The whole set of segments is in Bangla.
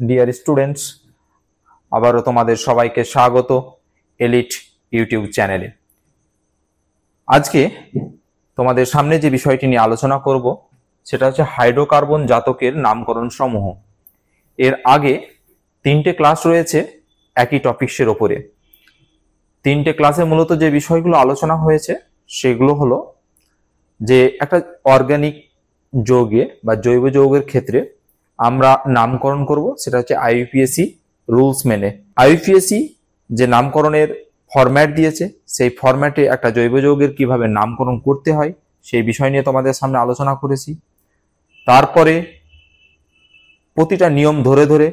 ডিয়ার স্টুডেন্টস, আবারও তোমাদের সবাইকে স্বাগত এলিট ইউটিউব চ্যানেলে। আজকে তোমাদের সামনে যে বিষয়টি নিয়ে আলোচনা করব সেটা হচ্ছে হাইড্রোকার্বন জাতকের নামকরণ সমূহ। এর আগে 3টে ক্লাস রয়েছে একই টপিকসের ওপরে। 3টে ক্লাসে মূলত যে বিষয়গুলো আলোচনা হয়েছে সেগুলো হলো যে একটা অর্গানিক যৌগে বা জৈব যৌগের ক্ষেত্রে আমরা নামকরণ করব, সেটা হচ্ছে আইইউপিএসি রুলস মেনে। আইইউপিএসি যে নামকরণের ফরম্যাট দিয়েছে সেই ফরম্যাটে একটা জৈব যৌগের কিভাবে নামকরণ করতে হয় সেই বিষয় নিয়ে তোমাদের সামনে আলোচনা করেছি। তারপরে প্রতিটা নিয়ম ধরে ধরে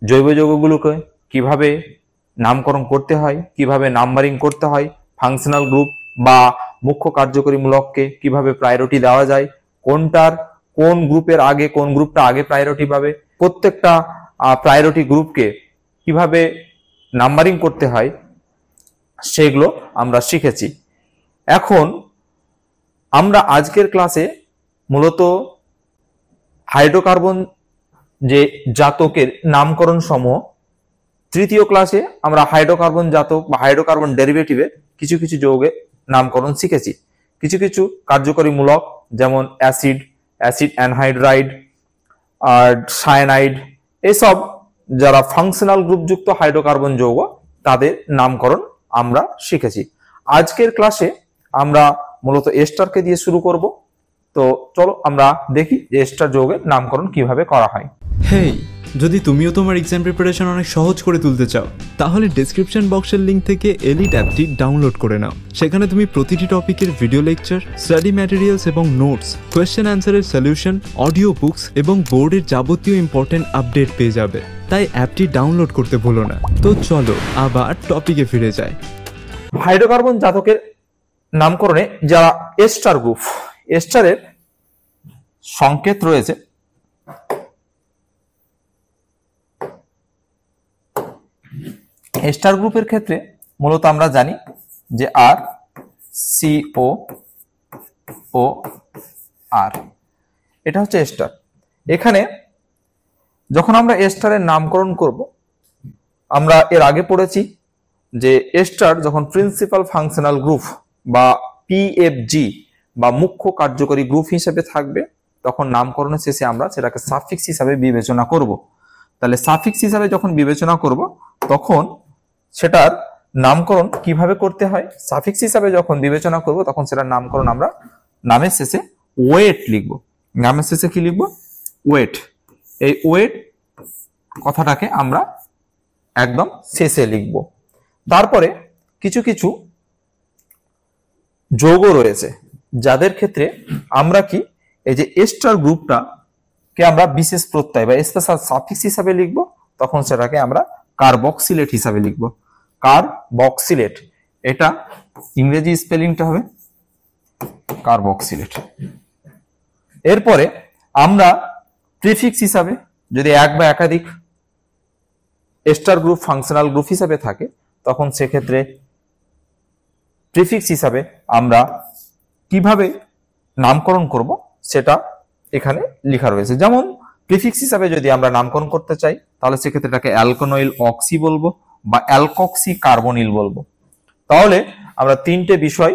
জৈব যৌগগুলোকে কিভাবে নামকরণ করতে হয়, কিভাবে নাম্বারিং করতে হয়, ফাংশনাল গ্রুপ বা মুখ্য কার্যকরী মূলককে কিভাবে প্রায়োরিটি দেওয়া যায়, কোন গ্রুপের আগে কোন গ্রুপটা আগে প্রায়োরিটি পাবে, প্রত্যেকটা প্রায়োরিটি গ্রুপকে কিভাবে নাম্বারিং করতে হয় সেগুলো আমরা শিখেছি। এখন আমরা আজকের ক্লাসে মূলত হাইড্রোকার্বন যে জাতকের নামকরণ সমূহ, তৃতীয় ক্লাসে আমরা হাইড্রোকার্বন জাতক বা হাইড্রোকার্বন ডেরিভেটিভের কিছু কিছু যৌগের নামকরণ শিখেছি। কিছু কিছু কার্যকরী মূলক যেমন অ্যাসিড অ্যানহাইড্রাইড আর সায়ানাইড, এসব যারা ফাংশনাল গ্রুপযুক্ত হাইড্রোকার্বন যৌগ তাদের নামকরণ আমরা শিখেছি। আজকের ক্লাসে আমরা মূলত এস্টারকে দিয়ে শুরু করব। তো চলো আমরা দেখি যে এস্টার যৌগের নামকরণ কিভাবে করা হয়। হেই, যদি তুমিও তোমার এক্সাম প্রিপারেশন অনেক সহজ করে তুলতে চাও তাহলে ডেসক্রিপশন বক্সের লিংক থেকে এলিট অ্যাপটি ডাউনলোড করে নাও। সেখানে তুমি প্রতিটি টপিকের ভিডিও লেকচার, স্টাডি ম্যাটেরিয়ালস এবং নোটস, কোয়েশ্চেন অ্যান্সারের সলিউশন, অডিও বুকস এবং বোর্ডের যাবতীয় ইম্পর্টেন্ট আপডেট পেয়ে যাবে। তাই অ্যাপটি ডাউনলোড করতে ভুলো না। তো চলো আবার টপিকে ফিরে যাই। হাইড্রোকার্বন জাতকের নামকরণে যারা এস্টার গ্রুপ, এস্টারের সংকেত রয়েছে এস্টার গ্রুপের ক্ষেত্রে মূলত আমরা জানি যে আর সিও ও আর, এটা হচ্ছে এস্টার। এখানে যখন আমরা এস্টারের নামকরণ করব, আমরা এর আগে পড়েছি যে এস্টার যখন প্রিন্সিপাল ফাংশনাল গ্রুপ বা পিএফজি বা মুখ্য কার্যকরী গ্রুপ হিসেবে থাকবে তখন নামকরণের শেষে আমরা সেটাকে সাফিক্স হিসাবে বিবেচনা করব। তাহলে সাফিক্স হিসাবে যখন বিবেচনা করব তখন সেটার নামকরণ কিভাবে করতে হয়, সাফিক্স হিসাবে যখন বিবেচনা করব তখন সেটার নামকরণ আমরা নামের শেষে ওয়েট লিখব। নামের শেষে কি লিখব? ওয়েট। এই ওয়েট কথাটাকে আমরা একদম শেষে লিখব। তারপরে কিছু কিছু যৌগ রয়েছে যাদের ক্ষেত্রে আমরা কি এই যে এস্টার গ্রুপটা কে আমরা বিশেষ প্রত্যয় বা স্পেশাল সাফিক্স হিসাবে লিখব, তখন সেটাকে আমরা কার্বক্সিলেট হিসাবে লিখব। কার্বক্সিলেট, এটা ইংরেজি স্পেলিংটা হবে কার্বক্সিলেট। এরপরে আমরা প্রিফিক্স হিসাবে যদি এক বা একাধিক এস্টার গ্রুপ ফাংশনাল গ্রুপ হিসাবে থাকে তখন সেক্ষেত্রে প্রিফিক্স হিসাবে আমরা কিভাবে নামকরণ করব সেটা এখানে লেখা রয়েছে। যেমন প্রিফিক্স হিসাবে যদি আমরা নামকরণ করতে চাই তাহলে সেক্ষেত্রে এটাকে অ্যালকোনয়েল অক্সি বলবো বা অ্যালকক্সি কার্বনিল বলবো। তাহলে আমরা 3টে বিষয়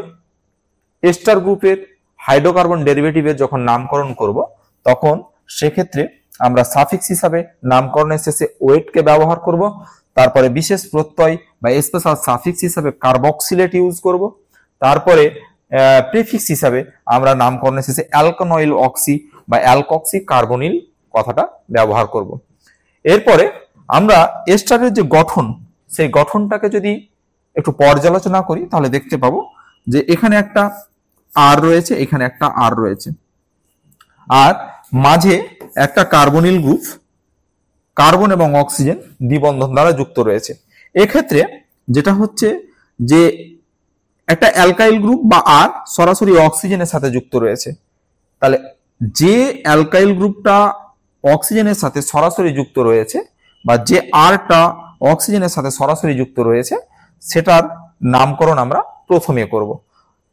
এস্টার গ্রুপের হাইড্রোকার্বন ডেরিভেটিভের যখন নামকরণ করব তখন সেক্ষেত্রে আমরা সাফিক্স হিসাবে নামকরণের শেষে ওয়েটকে ব্যবহার করব। তারপরে বিশেষ প্রত্যয় বা স্পেশাল সাফিক্স হিসাবে কার্বক্সিলেট ইউজ করব। তারপরে প্রিফিক্স হিসাবে আমরা নামকরণের শেষে অ্যালকোনয়েল অক্সি বা অ্যালকক্সি কার্বনিল কথাটা ব্যবহার করব। এরপরে আমরা এস্টারের যে গঠন, সেই গঠনটাকে যদি একটু পর্যালোচনা করি তাহলে দেখতে পাবো যে এখানে একটা আর রয়েছে, এখানে একটা আর রয়েছে, আর মাঝে একটা কার্বনিল গ্রুপ কার্বন এবং অক্সিজেন দ্বিবন্ধন দ্বারা যুক্ত রয়েছে। এক্ষেত্রে যেটা হচ্ছে যে একটা অ্যালকাইল গ্রুপ বা আর সরাসরি অক্সিজেনের সাথে যুক্ত রয়েছে। তাহলে যে অ্যালকাইল গ্রুপটা অক্সিজেনের সাথে সরাসরি যুক্ত রয়েছে বা যে আরটা অক্সিজেনের সাথে সরাসরি যুক্ত রয়েছে সেটার নামকরণ আমরা প্রথমে করব।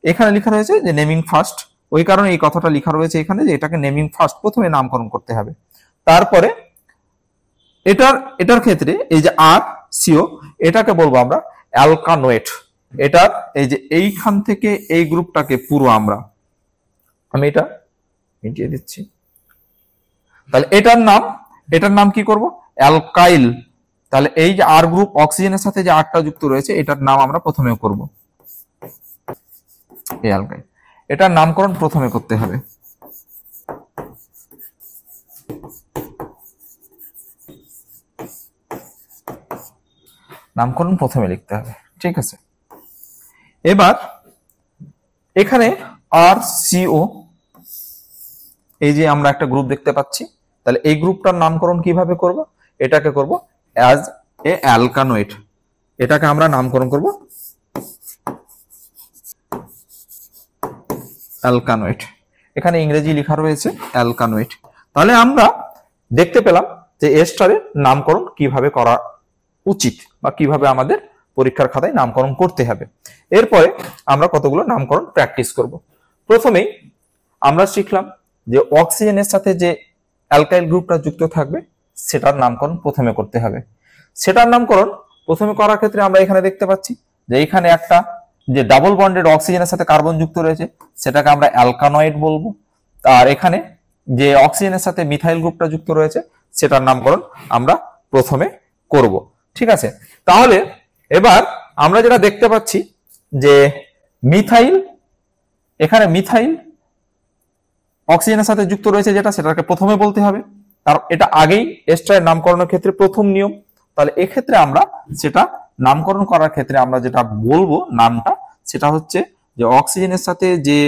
এখানে লেখা রয়েছে যে নেমিং ফার্স্ট, ওই কারণে এই কথাটা লেখা রয়েছে এখানে যে এটাকে নেমিং ফার্স্ট, প্রথমে নামকরণ করতে হবে। তারপরে এটার ক্ষেত্রে এই যে আর সিও এটাকে বলবো আমরা অ্যালকানোয়েট। এটার এই যে এইখান থেকে এই গ্রুপটাকে পুরো আমি এটা মিটিয়ে দিচ্ছি। তাহলে এটার নাম কি করব? অ্যালকাইল। তাহলে এই যে আর গ্রুপ অক্সিজেনের সাথে যে আরটা যুক্ত রয়েছে এটার নাম আমরা প্রথমে করব এই অ্যালকাইল। এটার নামকরণ প্রথমে করতে হবে। নামকরণ প্রথমে লিখতে হবে, ঠিক আছে। এবার এখানে আর সিও এই যে আমরা একটা গ্রুপ দেখতে পাচ্ছি, তাহলে এই গ্রুপটার নামকরণ কিভাবে করব? এটাকে করব অ্যাজ এ অ্যালকানোয়েট। এটাকে আমরা নামকরণ করব অ্যালকানোয়েট। এখানে ইংরেজি লেখা রয়েছে অ্যালকানোয়েট। তাহলে আমরা দেখতে পেলাম যে এস্টারের নামকরণ কিভাবে করা উচিত বা কিভাবে আমাদের পরীক্ষার খাতায় নামকরণ করতে হবে। এরপরে আমরা কতগুলো নামকরণ প্র্যাকটিস করব। প্রথমেই আমরা শিখলাম যে অক্সিজেনের সাথে যে অ্যালকাইল গ্রুপটা যুক্ত থাকবে সেটার নামকরণ প্রথমে করতে হবে। সেটার নামকরণ প্রথমে করার ক্ষেত্রে আমরা এখানে দেখতে পাচ্ছি যে এখানে একটা যে ডাবল বন্ডেড অক্সিজেনের সাথে কার্বন যুক্ত রয়েছে সেটাকে আমরা অ্যালকানয়েড বলবো। আর এখানে যে অক্সিজেনের সাথে মিথাইল গ্রুপটা যুক্ত রয়েছে সেটার নামকরণ আমরা প্রথমে করব, ঠিক আছে। তাহলে এবার আমরা যেটা দেখতে পাচ্ছি যে মিথাইল, এখানে মিথাইল অক্সিজেনের সাথে যুক্ত রয়েছে যেটা, সেটাকে প্রথমে বলতে হবে। তার এটা আগেই এস্টারের নামকরণের ক্ষেত্রে প্রথম নিয়ম। তাহলে এক্ষেত্রে আমরা সেটা নামকরণ করার ক্ষেত্রে আমরা যেটা বলবো নামটা, সেটা হচ্ছে যে অক্সিজেনের সাথে যে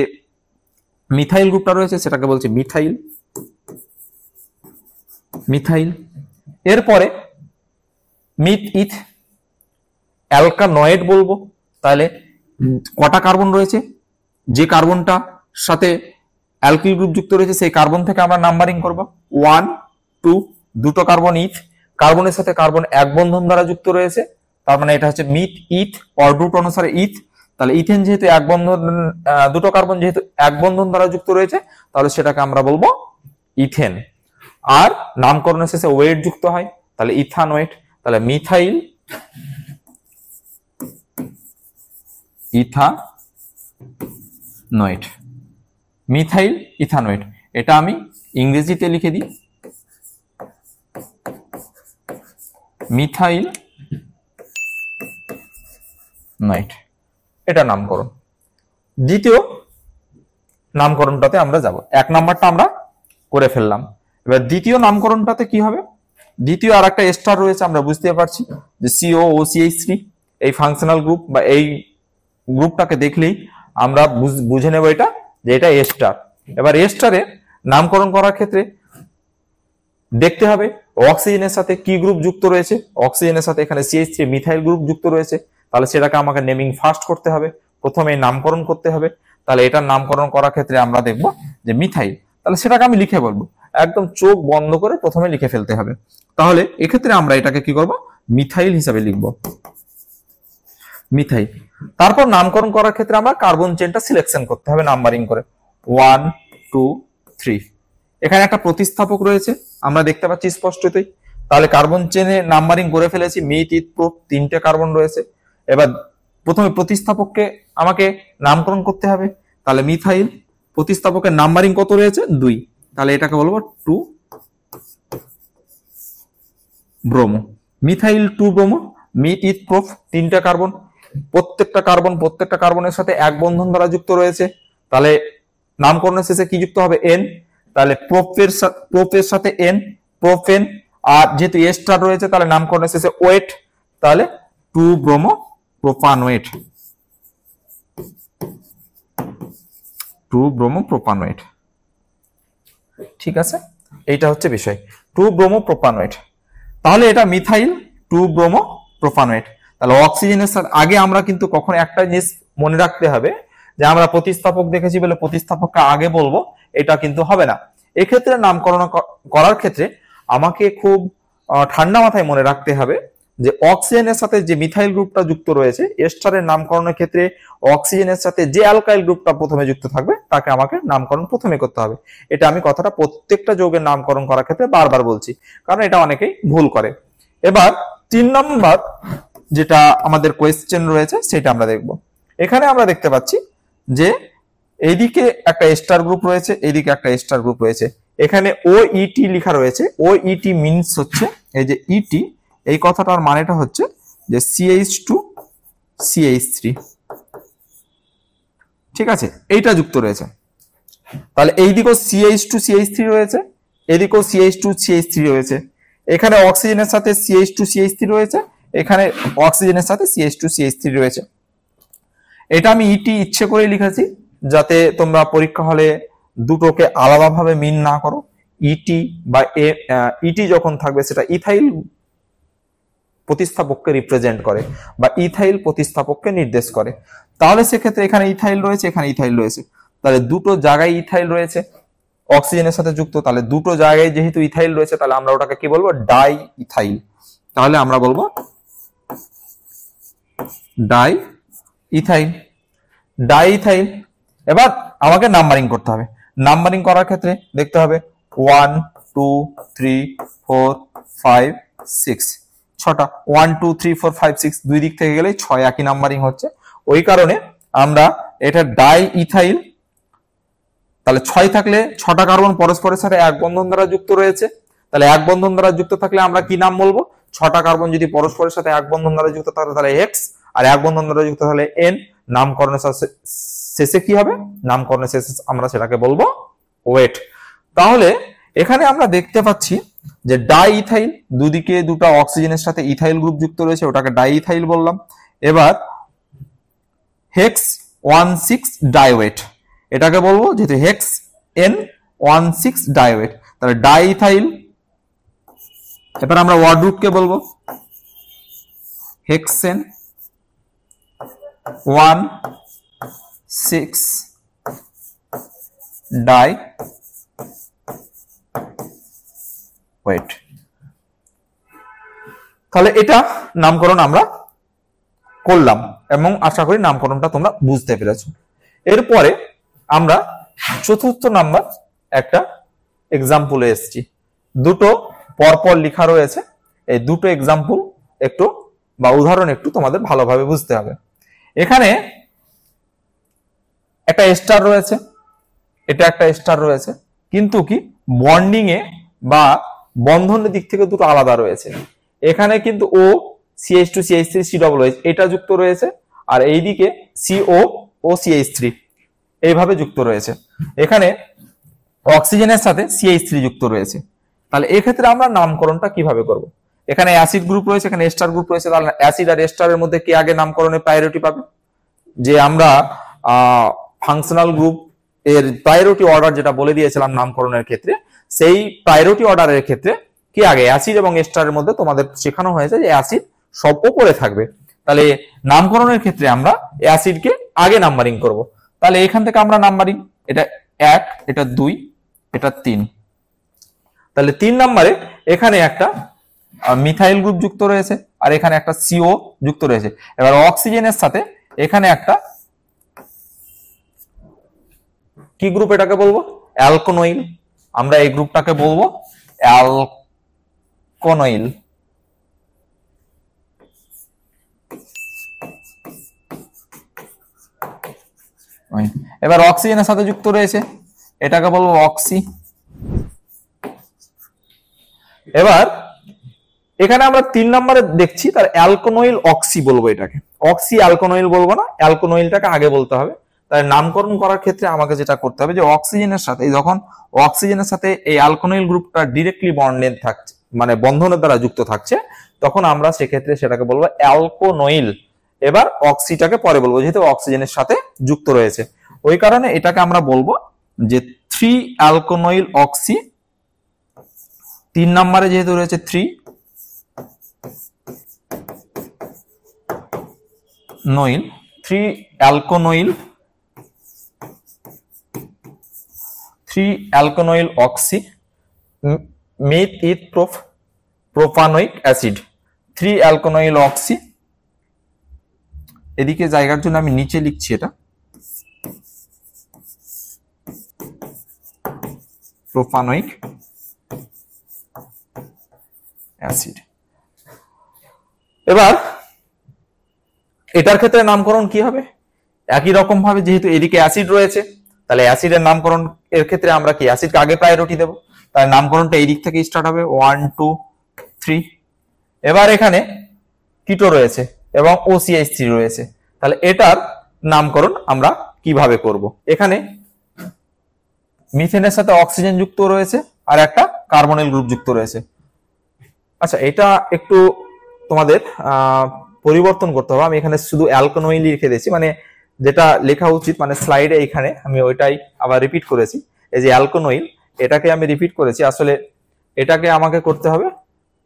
মিথাইল গ্রুপটা রয়েছে সেটাকে বলছে মিথাইল। মিথাইল এরপরে মিথ ইথ অ্যালকানয়েড বলবো। তাহলে কটা কার্বন রয়েছে, যে কার্বনটা সাথে অ্যালকিল গ্রুপ যুক্ত রয়েছে সেই কার্বন থেকে আমরা নাম্বারিং করব 1 2, দুটো কার্বন ইথ, কার্বনের সাথে কার্বন এক বন্ধন দ্বারা যুক্ত রয়েছে, তার মানে এটা হচ্ছে মিথ ইথ অর্ডুট অনুসারে ইথ। তাহলে ইথেন যেহেতু এক বন্ধন, দুটো কার্বন যেহেতু এক বন্ধন দ্বারা যুক্ত রয়েছে তাহলে সেটাকে আমরা বলবো ইথেন। আর নামকরণের শেষে ওয়েট যুক্ত হয় তাহলে ইথানোয়েট। তাহলে মিথাইল ইথানোয়েট, মিথাইল ইথানোয়েট। এটা আমি ইংরেজিতে লিখে দিই মিথাইল নয়েট, এটা নামকরণ। দ্বিতীয় নামকরণটাতে আমরা যাব। এক নাম্বারটা আমরা করে ফেললাম, এবার দ্বিতীয় নামকরণটাতে কি হবে? দ্বিতীয় আর একটা এস্টার রয়েছে, আমরা বুঝতে পারছি যে COOCH3 এই ফাংশনাল গ্রুপ বা এই গ্রুপটাকে দেখলেই আমরা বুঝে নেব এটা যে এটা এস্টার। এবার এস্টারে নামকরণ করার ক্ষেত্রে দেখতে হবে অক্সিজেনের সাথে কি গ্রুপ যুক্ত রয়েছে। অক্সিজেনের সাথে এখানে CH3 মিথাইল গ্রুপ যুক্ত রয়েছে, তাহলে সেটাকে আমাকে নেমিং ফার্স্ট করতে হবে, প্রথমে নামকরণ করতে হবে। তাহলে এটার নামকরণ করার ক্ষেত্রে আমরা দেখব যে মিথাইল, তাহলে সেটাকে আমি লিখে বলবো, একদম চোখ বন্ধ করে প্রথমে লিখে ফেলতে হবে। তাহলে এক্ষেত্রে আমরা এটাকে কি করব? মিথাইল হিসাবে লিখব, মিথাইল। তারপর নামকরণ করার ক্ষেত্রে আমরা কার্বন চেনটা সিলেকশন করতে হবে নাম্বারিং করে 1 2 3। এখানে একটা প্রতিস্থাপক রয়েছে আমরা দেখতে পাচ্ছি স্পষ্টতই। তাহলে কার্বন চেনে নাম্বারিং করে ফেলেছি, মিথ ইথ প্রোপ, তিনটে কার্বন রয়েছে। এবার প্রথমে প্রতিস্থাপককে আমাকে নামকরণ করতে হবে। তাহলে মিথাইল প্রতিস্থাপকের নাম্বারিং কত রয়েছে? 2। তাহলে এটাকে বলবো 2 bromo, methyl 2 bromo. Meth eth prop, তিনটে কার্বন, প্রত্যেকটা কার্বনের সাথে এক বন্ধন দ্বারা যুক্ত রয়েছে। তাহলে নামকরণের শেষে কি যুক্ত হবে? এন। তাহলে প্রোপের সাথে এন, প্রোপেন। আর যেহেতু এস্টার রয়েছে তাহলে নামকরণের শেষে ওয়েট, তাহলে 2 ব্রোমো প্রোপানোয়েট, 2 ব্রোমো প্রোপানোয়েট। ঠিক আছে, এইটা হচ্ছে বিষয় 2 ব্রোমো প্রোপানোয়েট। তাহলে এটা মিথাইল 2 ব্রোমো প্রোপানোয়েট। তাহলে অক্সিজেনের সাথে আগে আমরা কিন্তু কখনো একটা জিনিস মনে রাখতে হবে যে আমরা প্রতিস্থাপক দেখেছি বলে প্রতিস্থাপককে আগে বলবো, এটা কিন্তু হবে না। এক্ষেত্রে নামকরণ করার ক্ষেত্রে আমাকে খুব ঠান্ডা মাথায় মনে রাখতে হবে যে অক্সিজেনের সাথে যে মিথাইল গ্রুপটা যুক্ত রয়েছে, এস্টারের নামকরণের ক্ষেত্রে অক্সিজেনের সাথে যে অ্যালকাইল গ্রুপটা প্রথমে যুক্ত থাকবে তাকে আমাকে নামকরণ প্রথমে করতে হবে। এটা আমি কথাটা প্রত্যেকটা যৌগের নামকরণ করার ক্ষেত্রে বারবার বলছি, কারণ এটা অনেকেই ভুল করে। এবার 3 নম্বর যেটা আমাদের কোয়েশ্চেন রয়েছে সেটা আমরা দেখব। এখানে আমরা দেখতে পাচ্ছি যে এইদিকে একটা এস্টার গ্রুপ রয়েছে, এইদিকে একটা এস্টার গ্রুপ রয়েছে। এখানে OET লেখা রয়েছে। OET মিনস হচ্ছে এই যে ইটি, এই কথাটার মানেটা হচ্ছে যে CH2 CH3, ঠিক আছে, এইটা যুক্ত রয়েছে। তাহলে এইদিকেও CH2 CH3 রয়েছে, এদিকেও CH2 CH3 রয়েছে। এখানে অক্সিজেনের সাথে CH2 CH3 রয়েছে, এখানে অক্সিজেনের সাথে CH2 CH3 রয়েছে। এটা আমি ইটি ইচ্ছে করে লিখেছি যাতে তোমরা পরীক্ষা হলে দুটোকে আলাদাভাবে মিন না করো। ইটি বা ইটি যখন থাকবে সেটা ইথাইল প্রতিস্থাপককে রিপ্রেজেন্ট করে বা ইথাইল প্রতিস্থাপককে নির্দেশ করে। তাহলে সেক্ষেত্রে এখানে ইথাইল রয়েছে, এখানে ইথাইল রয়েছে, তাহলে দুটো জায়গায় ইথাইল রয়েছে অক্সিজেনের সাথে যুক্ত, তাহলে দুটো জায়গায় যেহেতু ইথাইল রয়েছে তাহলে আমরা ওটাকে কি বলবো, ডাই ইথাইল। তাহলে আমরা বলবো ডাই ইথাইল, ডাই ইথাইল। এবার আমাকে নাম্বারিং করতে হবে। নাম্বারিং করার ক্ষেত্রে দেখতে হবে 1 2 3 4 5 6, 6টা 1 2 3 4 5 6, দুই দিক থেকে গেলে 6 একই নাম্বারিং হচ্ছে। ওই কারণে আমরা এটা ডাই ইথাইল, তাহলে 6 থাকলে 6টা কার্বন পরস্পরের সাথে এক বন্ধন দ্বারা যুক্ত রয়েছে। তাহলে এক বন্ধন দ্বারা যুক্ত থাকলে আমরা কি নাম বলবো, 6টা কার্বন যদি পরস্পরের সাথে এক বন্ধন দ্বারা যুক্ত থাকে তাহলে এক্স, আর এক বন্ধন দ্বারা যুক্ত তাহলে এন। নামকরণের শেষে কি হবে, নামকরণের শেষে আমরা সেটাকে বলবো ওয়েট। তাহলে এখানে আমরা দেখতে পাচ্ছি যে ডাই ইথাইল, দুদিকে দুটো অক্সিজেনের সাথে ইথাইল গ্রুপ যুক্ত রয়েছে, ওটাকে ডাই ইথাইল বললাম। এবার হেক্স 16 ডাইওয়েট, এটাকে বলবো যেহেতু হেক্স N16 ডাইওয়েট, তাহলে ডাই ইথাইল। এবার আমরা ওয়ার্ড রুটকে বলবো হেক্সেন 16 ডাই ওয়েট। তাহলে এটা নামকরণ আমরা করলাম এবং আশা করি নামকরণটা তোমরা বুঝতে পেরেছো। এরপরে আমরা চতুর্থ নাম্বার একটা এক্সাম্পলে এসেছি। দুটো পরপর লেখা রয়েছে, এই দুটো এক্সাম্পল একটু বা উদাহরণ একটু তোমাদের ভালোভাবে বুঝতে হবে। এখানে একটা স্টার রয়েছে, এটা একটা স্টার রয়েছে, কিন্তু কি বন্ডিং এ বা বন্ধনের দিক থেকে দুটো আলাদা রয়েছে। এখানে কিন্তু ও CH2 CH3 COOH এটা যুক্ত রয়েছে, আর এইদিকে CO ও CH3 এইভাবে যুক্ত রয়েছে। এখানে অক্সিজেনের সাথে CH3 যুক্ত রয়েছে। তাহলে এক্ষেত্রে আমরা নামকরণটা কিভাবে করব? এখানে অ্যাসিড গ্রুপ রয়েছে, এখানে এস্টার গ্রুপ রয়েছে, তাহলে অ্যাসিড আর এস্টারের মধ্যে কে আগে নামকরণে প্রায়োরিটি পাবে? যে আমরা ফাংশনাল গ্রুপ এর প্রায়োরিটি অর্ডার যেটা বলে দিয়েছিলাম নামকরণের ক্ষেত্রে, সেই প্রায়োরিটি অর্ডারের ক্ষেত্রে কি আগে অ্যাসিড এবং এস্টারের মধ্যে তোমাদের শেখানো হয়েছে যে অ্যাসিড সব উপরে থাকবে। তাহলে নামকরণের ক্ষেত্রে আমরা অ্যাসিডকে আগে নাম্বারিং করব। তাহলে এখান থেকে আমরা নাম্বারিং, এটা 1, এটা 2, এটা 3। তাহলে 3 নম্বরে এখানে একটা মিথাইল গ্রুপ যুক্ত রয়েছে আর এখানে একটা CO যুক্ত রয়েছে। এবার অক্সিজেনের সাথে এখানে একটা কি গ্রুপ, এটাকে বলবো অ্যালকোনয়েল। আমরা এই গ্রুপটাকে বলবো অ্যালকোনয়েল। এবার অক্সিজেনের সাথে যুক্ত রয়েছে, এটাকে বলবো অক্সি। এবার এখানে আমরা 3 নম্বরে দেখছি তার অ্যালকোনয়েল অক্সি বলবো, এটাকে অক্সি অ্যালকোনয়েল বলবো না, অ্যালকোনয়েলটাকে আগে বলতে হবে। তাই নামকরণ করার ক্ষেত্রে আমাকে যেটা করতে হবে যে অক্সিজেনের সাথে, যখন অক্সিজেনের সাথে এই অ্যালকোনয়েল গ্রুপটা ডিরেক্টলি বন্ডেড থাকছে মানে বন্ধনের দ্বারা যুক্ত থাকছে, তখন আমরা সেক্ষেত্রে সেটাকে বলবো অ্যালকোনয়েল। এবার অক্সিটাকে পরে বলবো যেহেতু অক্সিজেনের সাথে যুক্ত রয়েছে, ওই কারণে এটাকে আমরা বলবো যে 3 অ্যালকোনয়েল অক্সি। 3 নম্বরে যেহেতু রয়েছে 3 নয়েল, 3 alkanoyl, 3 alkanoyl oxy made with propanoic acid. 3 alkanoyl oxy, এদিকে জায়গার জন্য আমি নিচে লিখছি এটা প্রোপানোইক অ্যাসিড। এবার এটার ক্ষেত্রে নামকরণ কি হবে? একই রকম ভাবে যেহেতু এদিকে অ্যাসিড রয়েছে, তাহলে অ্যাসিডের নামকরণ এর ক্ষেত্রে আমরা কি অ্যাসিডকে আগে প্রায়োরিটি দেব, তাহলে নামকরণটা এই দিক থেকে স্টার্ট হবে 1 2 3। এবার এখানে কিটো রয়েছে এবং OCH3 রয়েছে, তাহলে এটার নামকরণ আমরা কিভাবে করব? এখানে মিথেনের সাথে অক্সিজেন যুক্ত রয়েছে আর একটা কার্বনিল গ্রুপ যুক্ত রয়েছে। আচ্ছা, এটা একটু তোমাদের পরিবর্তন করতে হবে। আমি এখানে শুধু অ্যালকানোইল লিখে দিয়েছি, মানে যেটা লেখা উচিত, মানে স্লাইডে এখানে আমি ওইটাই আবার রিপিট করেছি। এই যে অ্যালকানোইল, এটাকে আমি রিপিট করেছি, আসলে এটাকে আমাকে করতে হবে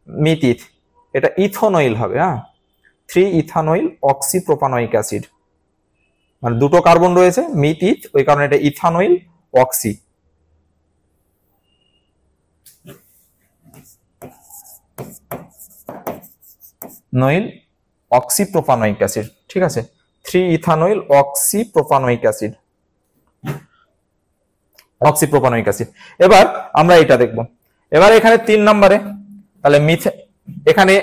মিথিথ, এটা ইথোনয়েল হবে। 3 ইথানয়েল অক্সি প্রোপানোইক অ্যাসিড, মানে দুটো কার্বন রয়েছে মিথিথ, ওই কারণে এটা ইথানয়েল অক্সি। নয়েল অক্সি প্রোপানোইক অ্যাসিড, ঠিক আছে, 3 ethanoyl oxy propanoic acid, oxy propanoic acid. এবার আমরা এটা দেখব। এবার এখানে 3 নম্বরে, তাহলে এখানে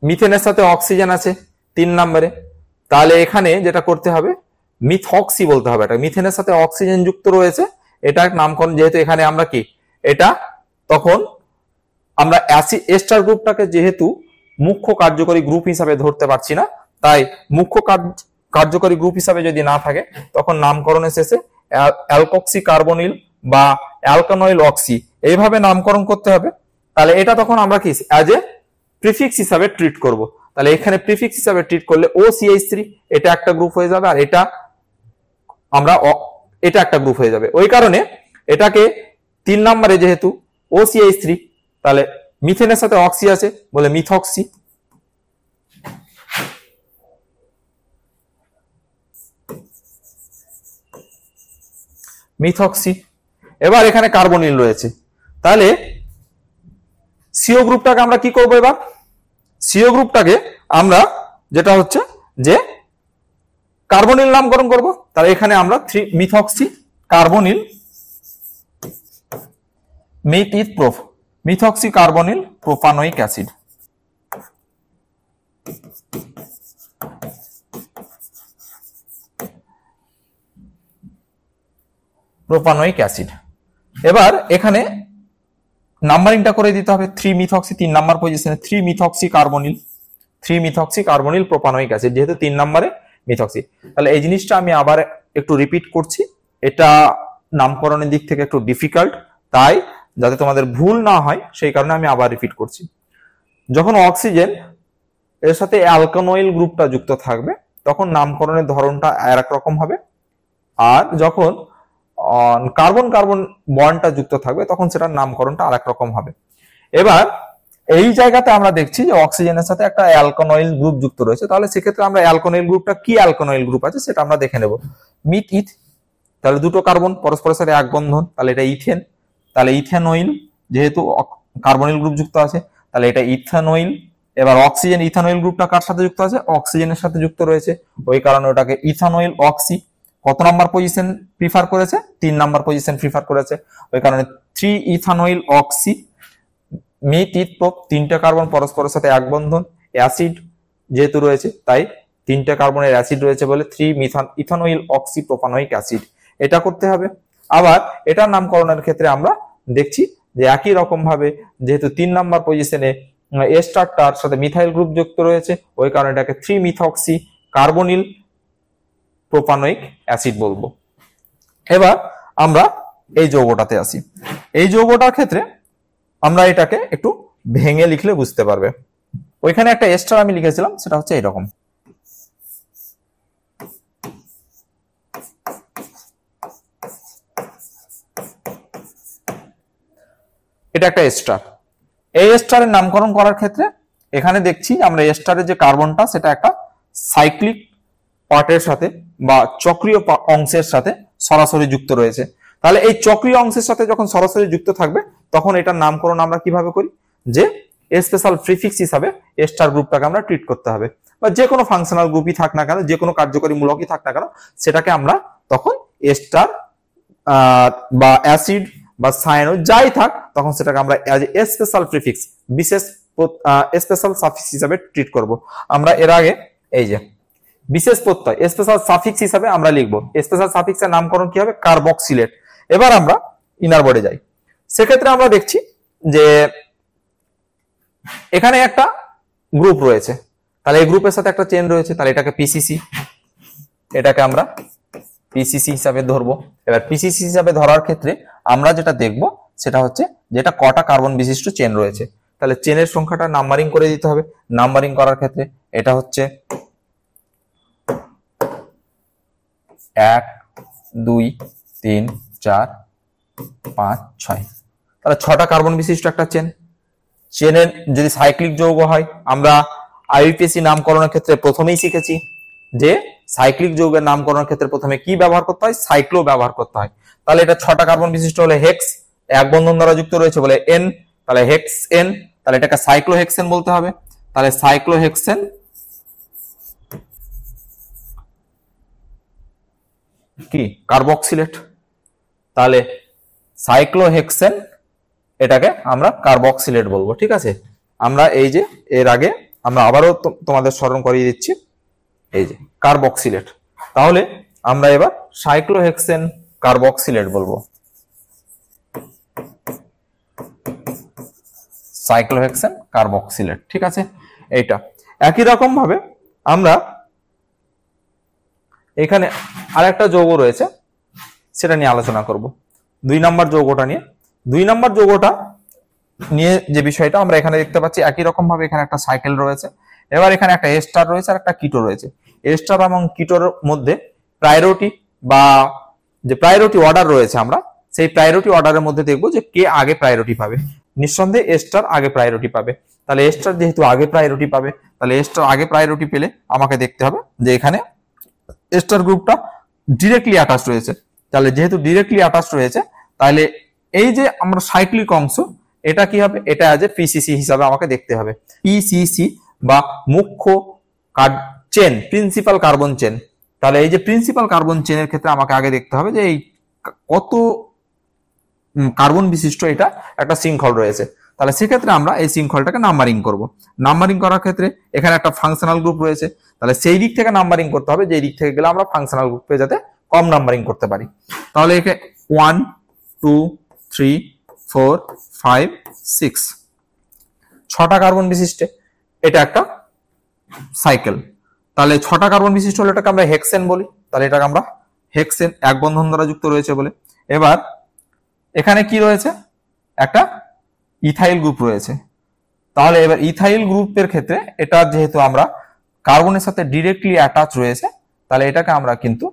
মিথেনের সাথে অক্সিজেন আছে 3 নম্বরে, তাহলে এখানে যেটা করতে হবে মিথক্সি বলতে হবে। এটা মিথেনের সাথে অক্সিজেন যুক্ত রয়েছে, এটা নামকরণ, যেহেতু এখানে আমরা কি এটা তখন আমরা অ্যাসিড এস্টার গ্রুপটাকে যেহেতু মুখ্য কার্যকরী গ্রুপ হিসাবে ধরতে পারছি না, তাই মুখ্য কার্যকরী গ্রুপ হিসাবে যদি না থাকে তখন নামকরণের শেষে অ্যালকক্সি কার্বনিল বা অ্যালকানোইল অক্সি এইভাবে নামকরণ করতে হবে। তাহলে এটা তখন আমরা কি অ্যাজ এ প্রিফিক্স হিসাবে ট্রিট করব। তাহলে এখানে প্রিফিক্স হিসাবে ট্রিট করলে OCH3 এটা একটা গ্রুপ হয়ে যাবে, আর এটা আমরা এটা একটা গ্রুপ হয়ে যাবে। ওই কারণে এটাকে 3 নম্বরে যেহেতু OCH3, তাহলে মিথেনের সাথে অক্সি আছে বলে মিথক্সি, মিথক্সি। এবার এখানে কার্বনিল রয়েছে, তাহলে সিও গ্রুপটাকে আমরা কি করব? এবার সিও গ্রুপটাকে আমরা যেটা হচ্ছে যে কার্বনিল নামকরণ করব। তাহলে এখানে আমরা 3 methoxy carbonyl methoxy carbonyl propanoic acid, propanoic acid. এবার এখানে নাম্বারিংটা করে দিতে হবে 3 মিথক্সি 3 নাম্বার পজিশনে, 3 মিথক্সি কার্বনিল প্রোপানোইক অ্যাসিড, যেহেতু 3 নম্বরে মিথক্সি। তাহলে এই জিনিসটা আমি আবার একটু রিপিট করছি, এটা নামকরণের দিক থেকে একটু ডিফিকাল্ট, তাই যাতে তোমাদের ভুল না হয় সেই কারণে আমি আবার রিপিট করছি। যখন অক্সিজেন এর সাথে অ্যালকানোইল গ্রুপটা যুক্ত থাকবে তখন নামকরণের ধরনটা এক রকম হবে, আর যখন কার্বন কার্বন বন্ডটা যুক্ত থাকবে তখন সেটার নামকরণটা আরেক রকম হবে। এবার এই জায়গাতে আমরা দেখছি যে অক্সিজেনের সাথে একটা অ্যালকানোইল গ্রুপ যুক্ত রয়েছে, তাহলে সেক্ষেত্রে আমরা অ্যালকানোইল গ্রুপটা কি অ্যালকানোইল গ্রুপ আছে সেটা আমরা দেখে নেব। মিথ, তাহলে দুটো কার্বন পরস্পরের সাথে এক বন্ধন, তাহলে এটা ইথেন, তাহলে ইথেনয়েল, যেহেতু কার্বনিল গ্রুপ যুক্ত আছে তাহলে এটা ইথানয়েল। এবার অক্সিজেন ইথানয়েল গ্রুপটা কার সাথে যুক্ত আছে? অক্সিজেনের সাথে যুক্ত রয়েছে, ওই কারণে ওটাকে ইথানয়েল অক্সি। কত নাম্বার পজিশন প্রিফার করেছে? 3 নাম্বার পজিশন প্রিফার করেছে, ওই কারণে 3 ইথানয়েল অক্সি। মিথ প্রোপ, 3টে কার্বন পরস্পরের সাথে এক বন্ধন, অ্যাসিড যেহেতু রয়েছে তাই 3টে কার্বনের অ্যাসিড রয়েছে বলে 3 ইথানয়েল অক্সি প্রোপানোইক অ্যাসিড, এটা করতে হবে। আবার এটার নামকরণের ক্ষেত্রে আমরা দেখছি যে একই রকম ভাবে যেহেতু 3 নাম্বার পজিশনে এস্টারটার সাথে মিথাইল গ্রুপ যুক্ত রয়েছে, ওই কারণে এটাকে 3 মিথক্সি কার্বনিল প্রোপানোইক অ্যাসিড বলবো। এবার আমরা এই যৌগটাতে আসি। এই যৌগটার ক্ষেত্রে আমরা এটাকে একটু ভেঙে লিখলে বুঝতে পারবে। ওইখানে একটা এস্টার আমি লিখেছিলাম, সেটা হচ্ছে এরকম। এটা একটা এস্টার। এই এস্টারের নামকরণ করার ক্ষেত্রে এখানে দেখছি আমরা এস্টারের যে কার্বনটা সেটা একটা সাইক্লিক পার্টের সাথে বা চক্রীয় অংশের সাথে সরাসরি যুক্ত রয়েছে। তাহলে এই চক্রীয় অংশের সাথে যখন সরাসরি যুক্ত থাকবে তখন এটার নামকরণ আমরা কিভাবে করি? যে স্পেশাল প্রিফিক্স হিসাবে স্টার গ্রুপটাকে আমরা ট্রিট করতে হবে, বা যে কোনো ফাংশনাল গ্রুপই থাক না কেন, যে কোনো কার্যকরী মূলকই থাক না কেন, সেটাকে আমরা তখন স্টার বা অ্যাসিড বা সায়ানো যাই থাক, তখন সেটাকে আমরা অ্যাজ এ স্পেশাল প্রিফিক্স, বিশেষ স্পেশাল সাফিক্স হিসাবে ট্রিট করব। আমরা এর আগে এই যে বিশেষ প্রত্যয় স্পেশাল সাফিক্স হিসাবে আমরা লিখব। স্পেশাল সাফিক্সের নামকরণ কি হবে? কার্বক্সিলেট। এবার আমরা ইনার বোর্ডে যাই। সেক্ষেত্রে আমরা দেখছি যে এখানে একটা গ্রুপ রয়েছে, তাহলে এই গ্রুপের সাথে একটা চেন রয়েছে, তাহলে এটাকে পিসিসি, এটাকে আমরা পিসিসি হিসাবে ধরবো। এবার পিসিসি হিসাবে ধরার ক্ষেত্রে আমরা যেটা দেখব সেটা হচ্ছে যেটা কটা কার্বন বিশিষ্ট চেন রয়েছে, তাহলে চেনের সংখ্যাটা নাম্বারিং করে দিতে হবে। নাম্বারিং করার ক্ষেত্রে এটা হচ্ছে 1 2 3 4 5 6, তাহলে 6টা কার্বন বিশিষ্ট একটা চেন। চেনের যদি সাইক্লিক যৌগ হয়, আমরা আইইউপিএসি নামকরণের ক্ষেত্রে প্রথমেই শিখেছি যে সাইক্লিক যৌগের নামকরণের ক্ষেত্রে প্রথমে কি ব্যবহার করতে হয়? সাইক্লো ব্যবহার করতে হয়। তাহলে এটা 6টা কার্বন বিশিষ্ট হলে হেক্স, এক বন্ধন দ্বারা যুক্ত রয়েছে বলে এন, তাহলে হেক্স এন, তাহলে এটাকে সাইক্লোহেক্সেন বলতে হবে। তাহলে সাইক্লোহেক্সেন কি? কার্বক্সিলেট। তাহলে সাইক্লোহেক্সেন এটাকে আমরা কার্বক্সিলেট বলবো। ঠিক আছে, আমরা এই যে এর আগে আমরা আবারও তোমাদের স্মরণ করিয়ে দিচ্ছি, এই যে কার্বক্সিলেট। তাহলে আমরা এবার সাইক্লোহেক্সেন কার্বক্সিলেট বলবো। Cyclohexane carboxylate. ঠিক আছে, এইটা একই রকম ভাবে আমরা এখানে আরেকটা যৌগ রয়েছে, সেটা নিয়ে আলোচনা করব। 2 নম্বর যৌগটা নিয়ে। 2 নম্বর যৌগটা নিয়ে যে বিষয়টা আমরা এখানে দেখতে পাচ্ছি, একই রকম ভাবে এখানে একটা সাইকেল রয়েছে। এবার এখানে একটা এস্টার রয়েছে আর একটা কিটো রয়েছে। এস্টার এবং কিটোর মধ্যে প্রায়োরিটি বা যে প্রায়োরিটি অর্ডার রয়েছে, আমরা সেই প্রায়োরিটি অর্ডারের মধ্যে দেখবো যে কে আগে প্রায়োরিটি পাবে। নিঃসন্দেহে এস্টার আগে প্রায়োরিটি পাবে। তাহলে এস্টার যেহেতু আগে প্রায়োরিটি পাবে, তাহলে এস্টার আগে প্রায়োরিটি পেলে আমাকে দেখতে হবে যে এখানে এস্টার গ্রুপটা ডিরেক্টলি অ্যাটাচ রয়েছে। তাহলে যেহেতু ডিরেক্টলি অ্যাটাচ রয়েছে, তাহলে এই যে আমরা সাইক্লিক অংশ, এটা কি হবে? এটা অ্যাজ এ পিসিসি হিসাবে আমাকে দেখতে হবে। পিসিসি বা মুখ্য চেন, প্রিন্সিপাল কার্বন চেন। তাহলে এই যে প্রিন্সিপাল কার্বন চেনের ক্ষেত্রে আমাকে আগে দেখতে হবে যে এই কত কার্বন বিশিষ্ট এটা একটা শৃঙ্খল রয়েছে। তাহলে সেক্ষেত্রে আমরা এই শৃঙ্খলটাকে নাম্বারিং করব। নাম্বারিং করার ক্ষেত্রে এখানে একটা ফাংশনাল গ্রুপ রয়েছে, তাহলে সেই দিক থেকে নাম্বারিং করতে হবে, যে দিক থেকে গেলে আমরা ফাংশনাল গ্রুপে যাতে কম নাম্বারিং করতে পারি। তাহলে এখানে 1 2 3 4 5 6, 6টা কার্বন বিশিষ্ট এটা একটা সাইকেল। তাহলে 6টা কার্বন বিশিষ্ট হলে এটাকে আমরা হেক্সেন বলি। তাহলে এটাকে আমরা হেক্সেন, এক বন্ধন দ্বারা যুক্ত রয়েছে বলে। এবার এখানে কি রয়েছে? একটা ইথাইল গ্রুপ রয়েছে। তাহলে এবার ইথাইল গ্রুপের ক্ষেত্রে এটা যেহেতু আমরা কার্বনের সাথে ডিরেক্টলি অ্যাটাচ রয়েছে, তাহলে এটাকে আমরা কিন্তু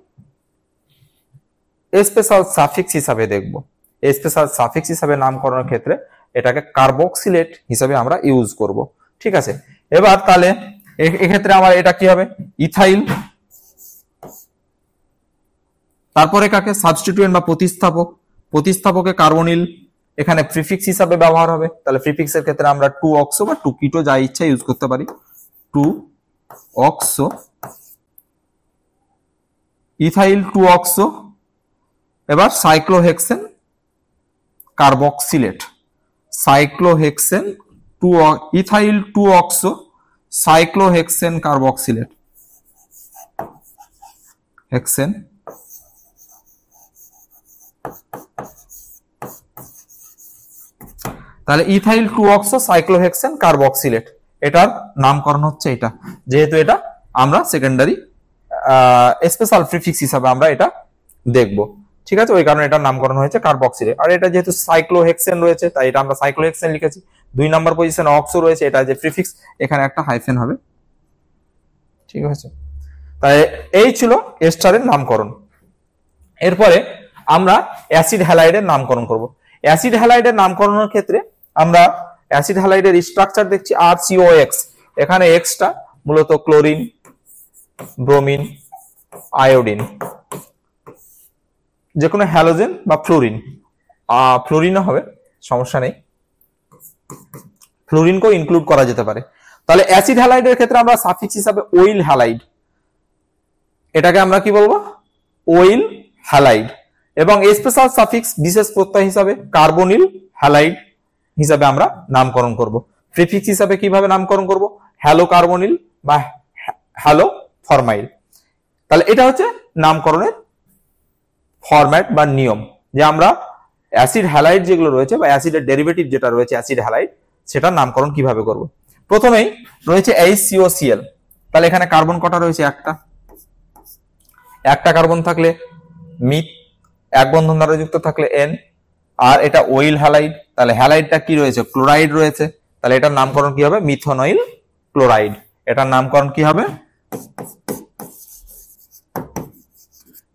স্পেশাল সাফিক্স হিসাবে দেখব। স্পেশাল সাফিক্স হিসাবে নামকরণের ক্ষেত্রে এটাকে কার্বক্সিলেট হিসাবে আমরা ইউজ করব। ঠিক আছে, এবার তাহলে এক্ষেত্রে আমার এটা কি হবে? ইথাইল, তারপরে কাকে? সাবস্টিটিউয়েন্ট বা প্রতিস্থাপক। প্রতিস্থাপকে কার্বনিল এখানে প্রিফিক্স হিসাবে ব্যবহার হবে। তাহলে প্রিফিক্সের ক্ষেত্রে আমরা 2 অক্সো বা 2 কিটো যা ইচ্ছা ইউজ করতে পারি। 2 অক্সো, ইথাইল 2 অক্সো। এবার cyclohexane carboxylate, cyclohexane 2 ethyl 2 oxo cyclohexane carboxylate, hexane. তাহলে ইথাইল 2 অক্সো সাইক্লোহেক্সেন কার্বক্সিলেট, এটার নামকরণ হচ্ছে এটা, যেহেতু এটা আমরা সেকেন্ডারি স্পেশাল প্রিফিক্স হিসাবে আমরা এটা দেখব। ঠিক আছে, ওই কারণে এটার নামকরণ হয়েছে কার্বক্সিলেট। আর এটা যেহেতু সাইক্লোহেক্সেন রয়েছে, তাই এটা আমরা সাইক্লোহেক্সেন লিখেছি। 2 নম্বর পজিশনে অক্সো রয়েছে, এটা যে প্রিফিক্স, এখানে একটা হাইফেন হবে। ঠিক আছে, তাই এই ছিল এস্টারের নামকরণ। এরপরে আমরা অ্যাসিড হ্যালাইডের নামকরণ করব। অ্যাসিড হ্যালাইডের নামকরণের ক্ষেত্রে আমরা অ্যাসিড হ্যালাইডের স্ট্রাকচার দেখছি RCOX। এখানে এক্সটা মূলত ক্লোরিন, ব্রোমিন, আয়োডিন, যে কোনো হ্যালোজেন বা ফ্লোরিন, ফ্লোরিনও হবে, সমস্যা নেই। ফ্লোরিনকেও ইনক্লুড করা যেতে পারে। তাহলে অ্যাসিড হ্যালাইডের ক্ষেত্রে আমরা সাফিক্স হিসাবে ওইল হ্যালাইড, এটাকে আমরা কি বলবো? Oil halide. এবং স্পেশাল সাফিক্স বিশেষ প্রত্যয় হিসাবে কার্বনিল হ্যালাইড হিসাবে আমরা নামকরণ করব। প্রিফিক্স হিসাবে কিভাবে নামকরণ করব? হ্যালো কার্বনিল বা হ্যালো ফরমাইল। তাহলে এটা হচ্ছে নামকরণের ফরম্যাট বা নিয়ম, যে আমরা অ্যাসিড হ্যালাইড যেগুলো রয়েছে বা অ্যাসিডের ডেরিভেটিভ যেটা রয়েছে অ্যাসিড হ্যালাইড, সেটার নামকরণ কিভাবে করব। প্রথমেই রয়েছে HCOCl। তাহলে এখানে কার্বন কটা রয়েছে? একটা কার্বন থাকলে মিথ, এক বন্ধন দ্বারা যুক্ত থাকলে N, আর এটা ওইল হ্যালাইড। তাহলে হ্যালাইডটা কি রয়েছে? ক্লোরাইড রয়েছে। তাহলে এটার নামকরণ কি হবে? মিথনয়েল ক্লোরাইড। এটার নামকরণ কি হবে?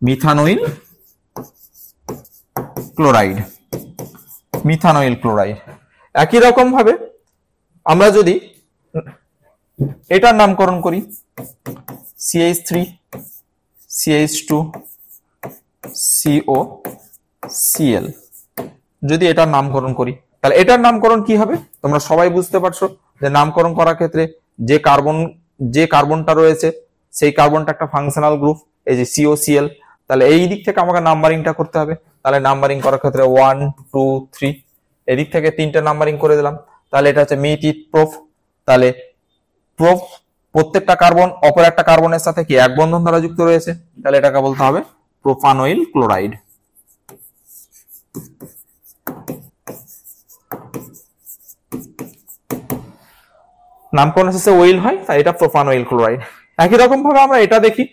মিথানয়েল ক্লোরাইড। মিথানয়েল ক্লোরাইড। একই রকম ভাবে আমরা যদি এটার নামকরণ করি CH3 CH2 COCl, যদি এটার নামকরণ করি তাহলে এটার নামকরণ কি হবে? তোমরা সবাই বুঝতে পারছো যে নামকরণ করার ক্ষেত্রে যে কার্বনটা রয়েছে সেই কার্বনটা একটা ফাংশনাল গ্রুপ, এই যে COCl। তাহলে এই দিক থেকে আমাকে নাম্বারিংটা করতে হবে। তাহলে নাম্বারিং করার ক্ষেত্রে 1 2 3, এদিক থেকে 3টে নাম্বারিং করে দিলাম। তাহলে এটা হচ্ছে মিথ ইথ প্রোপ। তাহলে প্রোপ প্রত্যেকটা কার্বন অপর একটা কার্বনের সাথে কি এক বন্ধন দ্বারা যুক্ত রয়েছে, তাহলে এটাকে বলতে হবে প্রোপানয়েল ক্লোরাইড। নামকরণ শেষে ওইল হয়, তাই এটা প্রোপানয়েল ক্লোরাইড। একই রকম ভাবে আমরা এটা দেখি,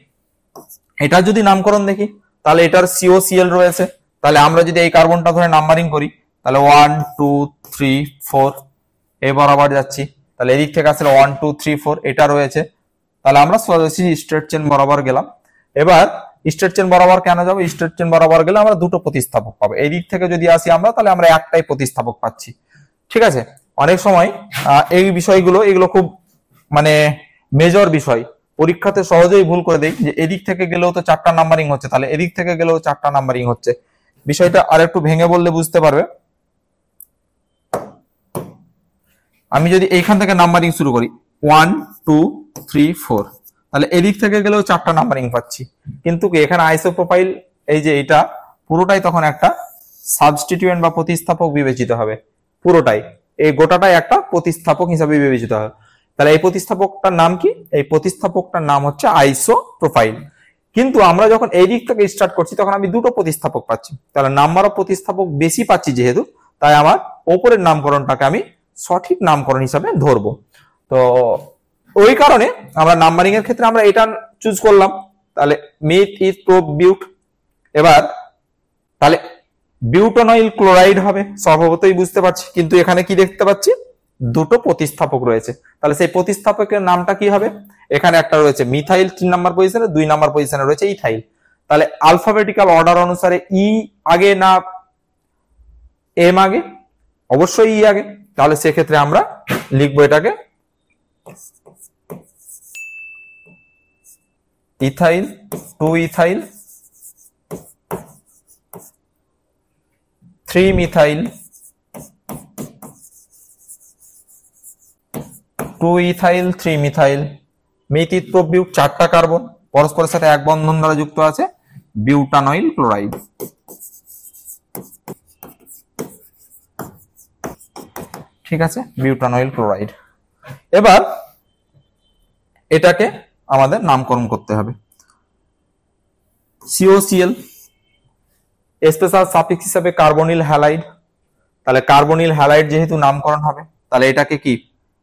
এটা যদি নামকরণ দেখি তাহলে এটার COCl রয়েছে। তাহলে আমরা যদি এই কার্বনটা ধরে নাম্বারিং করি তাহলে 1 2 3 4 এ বরাবর যাচ্ছি। তাহলে এদিক থেকে আসলে 1 2 3 4 এটা রয়েছে। তাহলে আমরা সোজাসুজি স্ট্রেট চেন বরাবর গেলাম। এবার স্ট্রেট চেন বরাবর কেন যাবো? স্ট্রেট চেন বরাবর গেলে আমরা দুটো প্রতিস্থাপক পাবো। এই দিক থেকে যদি আসি আমরা, তাহলে আমরা একটাই প্রতিস্থাপক পাচ্ছি। ঠিক আছে, অনেক সময় এই বিষয়গুলো এগুলো খুব মানে মেজর বিষয়, পরীক্ষাতে সহজেই ভুল করে দেই যে এদিক থেকে গেলেও তো 4টা নাম্বারিং হচ্ছে, তাহলে এদিক থেকে গেলেও 4টা নাম্বারিং হচ্ছে। বিষয়টা আর একটু ভেঙে বললে বুঝতে পারবে। আমি যদি এইখান থেকে নাম্বারিং শুরু করি 1 2 3 4, তাহলে এদিক থেকে গেলেও 4টা নাম্বারিং পাচ্ছি। কিন্তু এখানে আইসোপ্রোপাইল এই যে এটা পুরোটাই তখন একটা সাবস্টিটিউয়েন্ট বা প্রতিস্থাপক বিবেচিত হবে। পুরোটাই এই গোটাটাই একটা প্রতিস্থাপক হিসাবে বিবেচিত হবে। তাহলে এই প্রতিস্থাপকটার নাম কি? এই প্রতিস্থাপকটার নাম হচ্ছে আইসোপ্রোপাইল। কিন্তু আমরা যখন এই দিক থেকে স্টার্ট করছি তখন আমি দুটো প্রতিস্থাপক পাচ্ছি। তাহলে নাম্বার অফ প্রতিস্থাপক বেশি পাচ্ছি যেহেতু, তাই আমার ওপরের নামকরণটাকে আমি সঠিক নামকরণ হিসাবে ধরবো। তো ওই কারণে আমরা নাম্বারিং এর ক্ষেত্রে আমরা এটা চুজ করলাম। তাহলে মিথ ইথ প্রোপ বিউট। এবার তাহলে বিউটানয়েল ক্লোরাইড হবে, স্বভাবতই বুঝতে পারছি। কিন্তু এখানে কি দেখতে পাচ্ছি? দুটো প্রতিস্থাপক রয়েছে। তাহলে সেই প্রতিস্থাপকের নামটা কি হবে? এখানে একটা রয়েছে মিথাইল 3 নাম্বার পজিশনে, 2 নাম্বার পজিশনে রয়েছে ইথাইল। তাহলে আলফাবেটিক্যাল অর্ডার অনুসারে ই আগে না এম আগে? অবশ্যই ই আগে। তাহলে সেক্ষেত্রে আমরা লিখবো এটাকে ethyl 2 ethyl 3 methyl 2 ethyl 3 methyl. Meth eth prop but, 4টা কার্বন পরস্পরের সাথে এক বন্ধন দ্বারা যুক্ত আছে, বিউটানয়েল ক্লোরাইড। ঠিক আছে, বিউটানয়েল ক্লোরাইড। এবার এটাকে আমাদের নামকরণ করতে হবে। COCl স্পেশাল সাফিক্স হিসেবে কার্বনিল হ্যালাইড। তাহলে কার্বনিল হ্যালাইড যেহেতু নামকরণ হবে, তাহলে এটাকে কি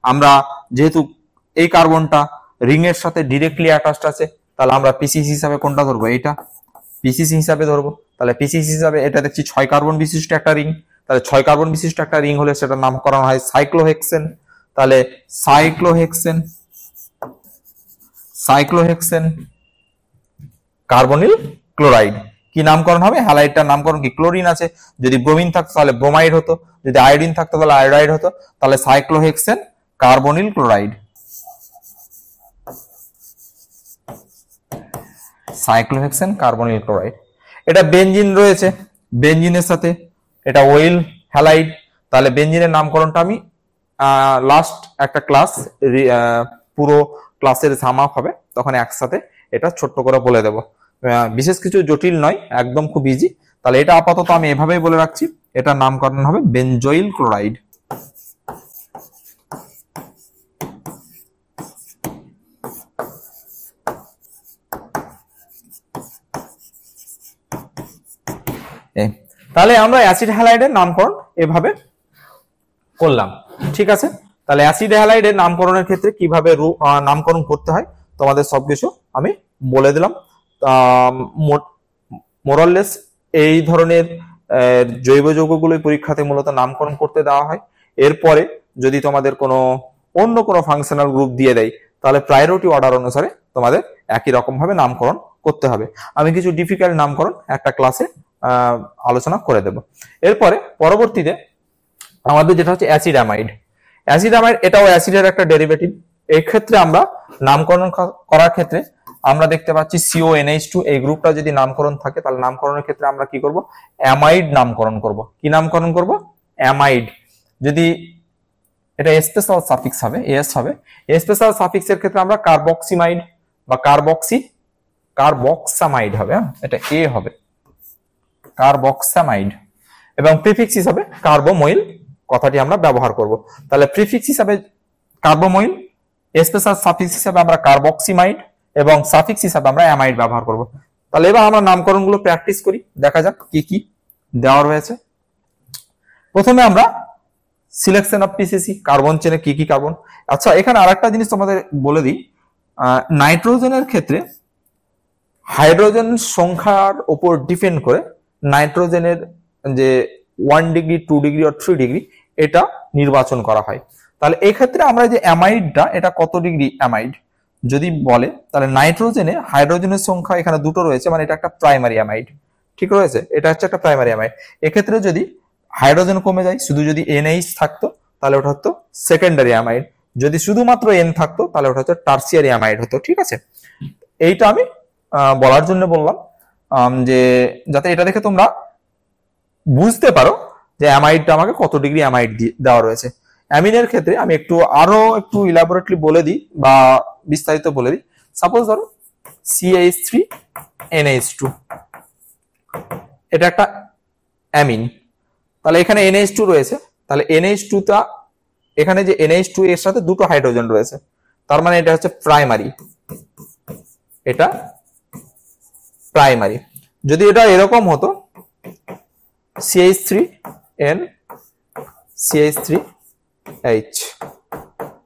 আমরা যেহেতু এই কার্বনটা রিং এর সাথে ডিরেক্টলি অ্যাটাচড আছে, তাহলে আমরা পিসিসি হিসাবে কোনটা ধরবো? এটা পিসিসি হিসাবে ধরবো। তাহলে পিসিসি হিসাবে এটা দেখছি 6 কার্বন বিশিষ্ট একটা রিং। তাহলে 6 কার্বন বিশিষ্ট একটা রিং হলে সেটার নামকরণ হয় সাইক্লোহেক্সেন। তাহলে সাইক্লোহেক্সেন কার্বনিল ক্লোরাইড। কি নামকরণ হবে? হ্যালাইডটার নামকরণ কি? ক্লোরিন আছে, যদি ব্রোমিন থাকতো তাহলে ব্রোমাইড হতো, যদি আয়োডিন থাকতো তাহলে আয়োডাইড হতো। তাহলে cyclohexane carbonyl chloride. Cyclohexane carbonyl chloride. এটা বেনজিন রয়েছে, বেনজিনের সাথে এটা ওয়েল হ্যালাইড। তাহলে বেনজিনের নামকরণটা আমি লাস্ট একটা ক্লাস পুরো ক্লাসের সাম আপ হবে, তখন একসাথে এটা ছোট্ট করে বলে দেব। বিশেষ কিছু জটিল নয়, একদম খুব ইজি। তাহলে এটা আপাতত আমি এভাবেই বলে রাখছি, এটার নামকরণ হবে বেনজোইল ক্লোরাইড। তাহলে আমরা অ্যাসিড হ্যালাইডের নামকরণ এভাবে করলাম, ঠিক আছে। তাহলে অ্যাসিড হ্যালাইডের নামকরণের ক্ষেত্রে কিভাবে নামকরণ করতে হয় তোমাদের সবকিছু আমি বলে দিলাম। মোরাললেস এই ধরনের জৈব যৌগগুলোই পরীক্ষাতে মূলত নামকরণ করতে দেওয়া হয়। এরপরে যদি তোমাদের অন্য কোনো ফাংশনাল গ্রুপ দিয়ে দেয়, তাহলে প্রায়োরিটি অর্ডার অনুসারে তোমাদের একই রকম ভাবে নামকরণ করতে হবে। আমি কিছু ডিফিকাল্ট নামকরণ একটা ক্লাসে আলোচনা করে দেব। এরপরে পরবর্তীতে আমাদের যেটা হচ্ছে অ্যাসিড অ্যামাইড। অ্যাসিড অ্যামাইড এটাও অ্যাসিডের একটা ডেরিভেটিভ। এই ক্ষেত্রে আমরা নামকরণ করার ক্ষেত্রে আমরা দেখতে পাচ্ছি CONH2 এই গ্রুপটা যদি নামকরণ থাকে, তাহলে নামকরণের ক্ষেত্রে আমরা কি করব? অ্যামাইড নামকরণ করব। কি নামকরণ করব? অ্যামাইড। যদি এটা স্পেশাল সাফিক্স হবে, এস হবে, স্পেশাল সাফিক্সের ক্ষেত্রে আমরা কার্বক্সিমাইড বা কার্বক্সামাইড হবে, এটা এ হবে, কার্বক্সামাইড। এবং প্রিফিক্স হিসাবে কার্বোমোইল কথাটি আমরা ব্যবহার করব। তাহলে প্রিফিক্স হিসাবে কার্বোমোইল, স্পেশাল সাফিক্স হিসাবে আমরা কার্বক্সিমাইড এবং সাফিক্স হিসাবে আমরা অ্যামাইড ব্যবহার করব। তাহলে এবার আমরা নামকরণগুলো প্র্যাকটিস করি, দেখা যাক কি কি দেওয়া রয়েছে। প্রথমে আমরা সিলেকশন অফ পিসিসি, কার্বন চেনে কি কি কার্বন। আচ্ছা, এখানে আরেকটা জিনিস তোমাদের বলে দিই, নাইট্রোজেনের ক্ষেত্রে হাইড্রোজেন সংখ্যার উপর ডিপেন্ড করে নাইট্রোজেনের যে 1 ডিগ্রি, 2 ডিগ্রি আর 3 ডিগ্রি এটা নির্বাচন করা হয়। তাহলে এই ক্ষেত্রে আমরা যে অ্যামাইডটা, এটা কত ডিগ্রি অ্যামাইড যদি বলে, তাহলে নাইট্রোজেনে হাইড্রোজেনের সংখ্যা এখানে দুটো রয়েছে, মানে এটা একটা প্রাইমারি অ্যামাইড, ঠিক রয়েছে, এটা হচ্ছে একটা প্রাইমারি অ্যামাইড। এক্ষেত্রে যদি হাইড্রোজেন কমে যায়, শুধু যদি NH থাকতো, তাহলে ওটা হতো সেকেন্ডারি অ্যামাইড। যদি শুধুমাত্র N থাকতো, তাহলে ওটা হচ্ছে টার্সিয়ারি অ্যামাইড হতো, ঠিক আছে। এইটা আমি বলার জন্য বললাম, যে যাতে এটা দেখে তোমরা বুঝতে পারো যে অ্যামাইডটা আমাকে কত ডিগ্রি অ্যামাইড দেওয়া রয়েছে। অ্যামিনের ক্ষেত্রে আমি আরো একটু ইলাবোরেটলি বলে দিই বা বিস্তারিত বলে দিই। সাপোজ ধরো CH3NH2, এটা একটা অ্যামিন। তাহলে এখানে NH2 রয়েছে, তাহলে NH2টা এখানে যে NH2 এর সাথে দুটো হাইড্রোজেন রয়েছে, তার মানে এটা হচ্ছে প্রাইমারি, এটা প্রাইমারি। যদি এটা এরকম হতো CH3N CH3H,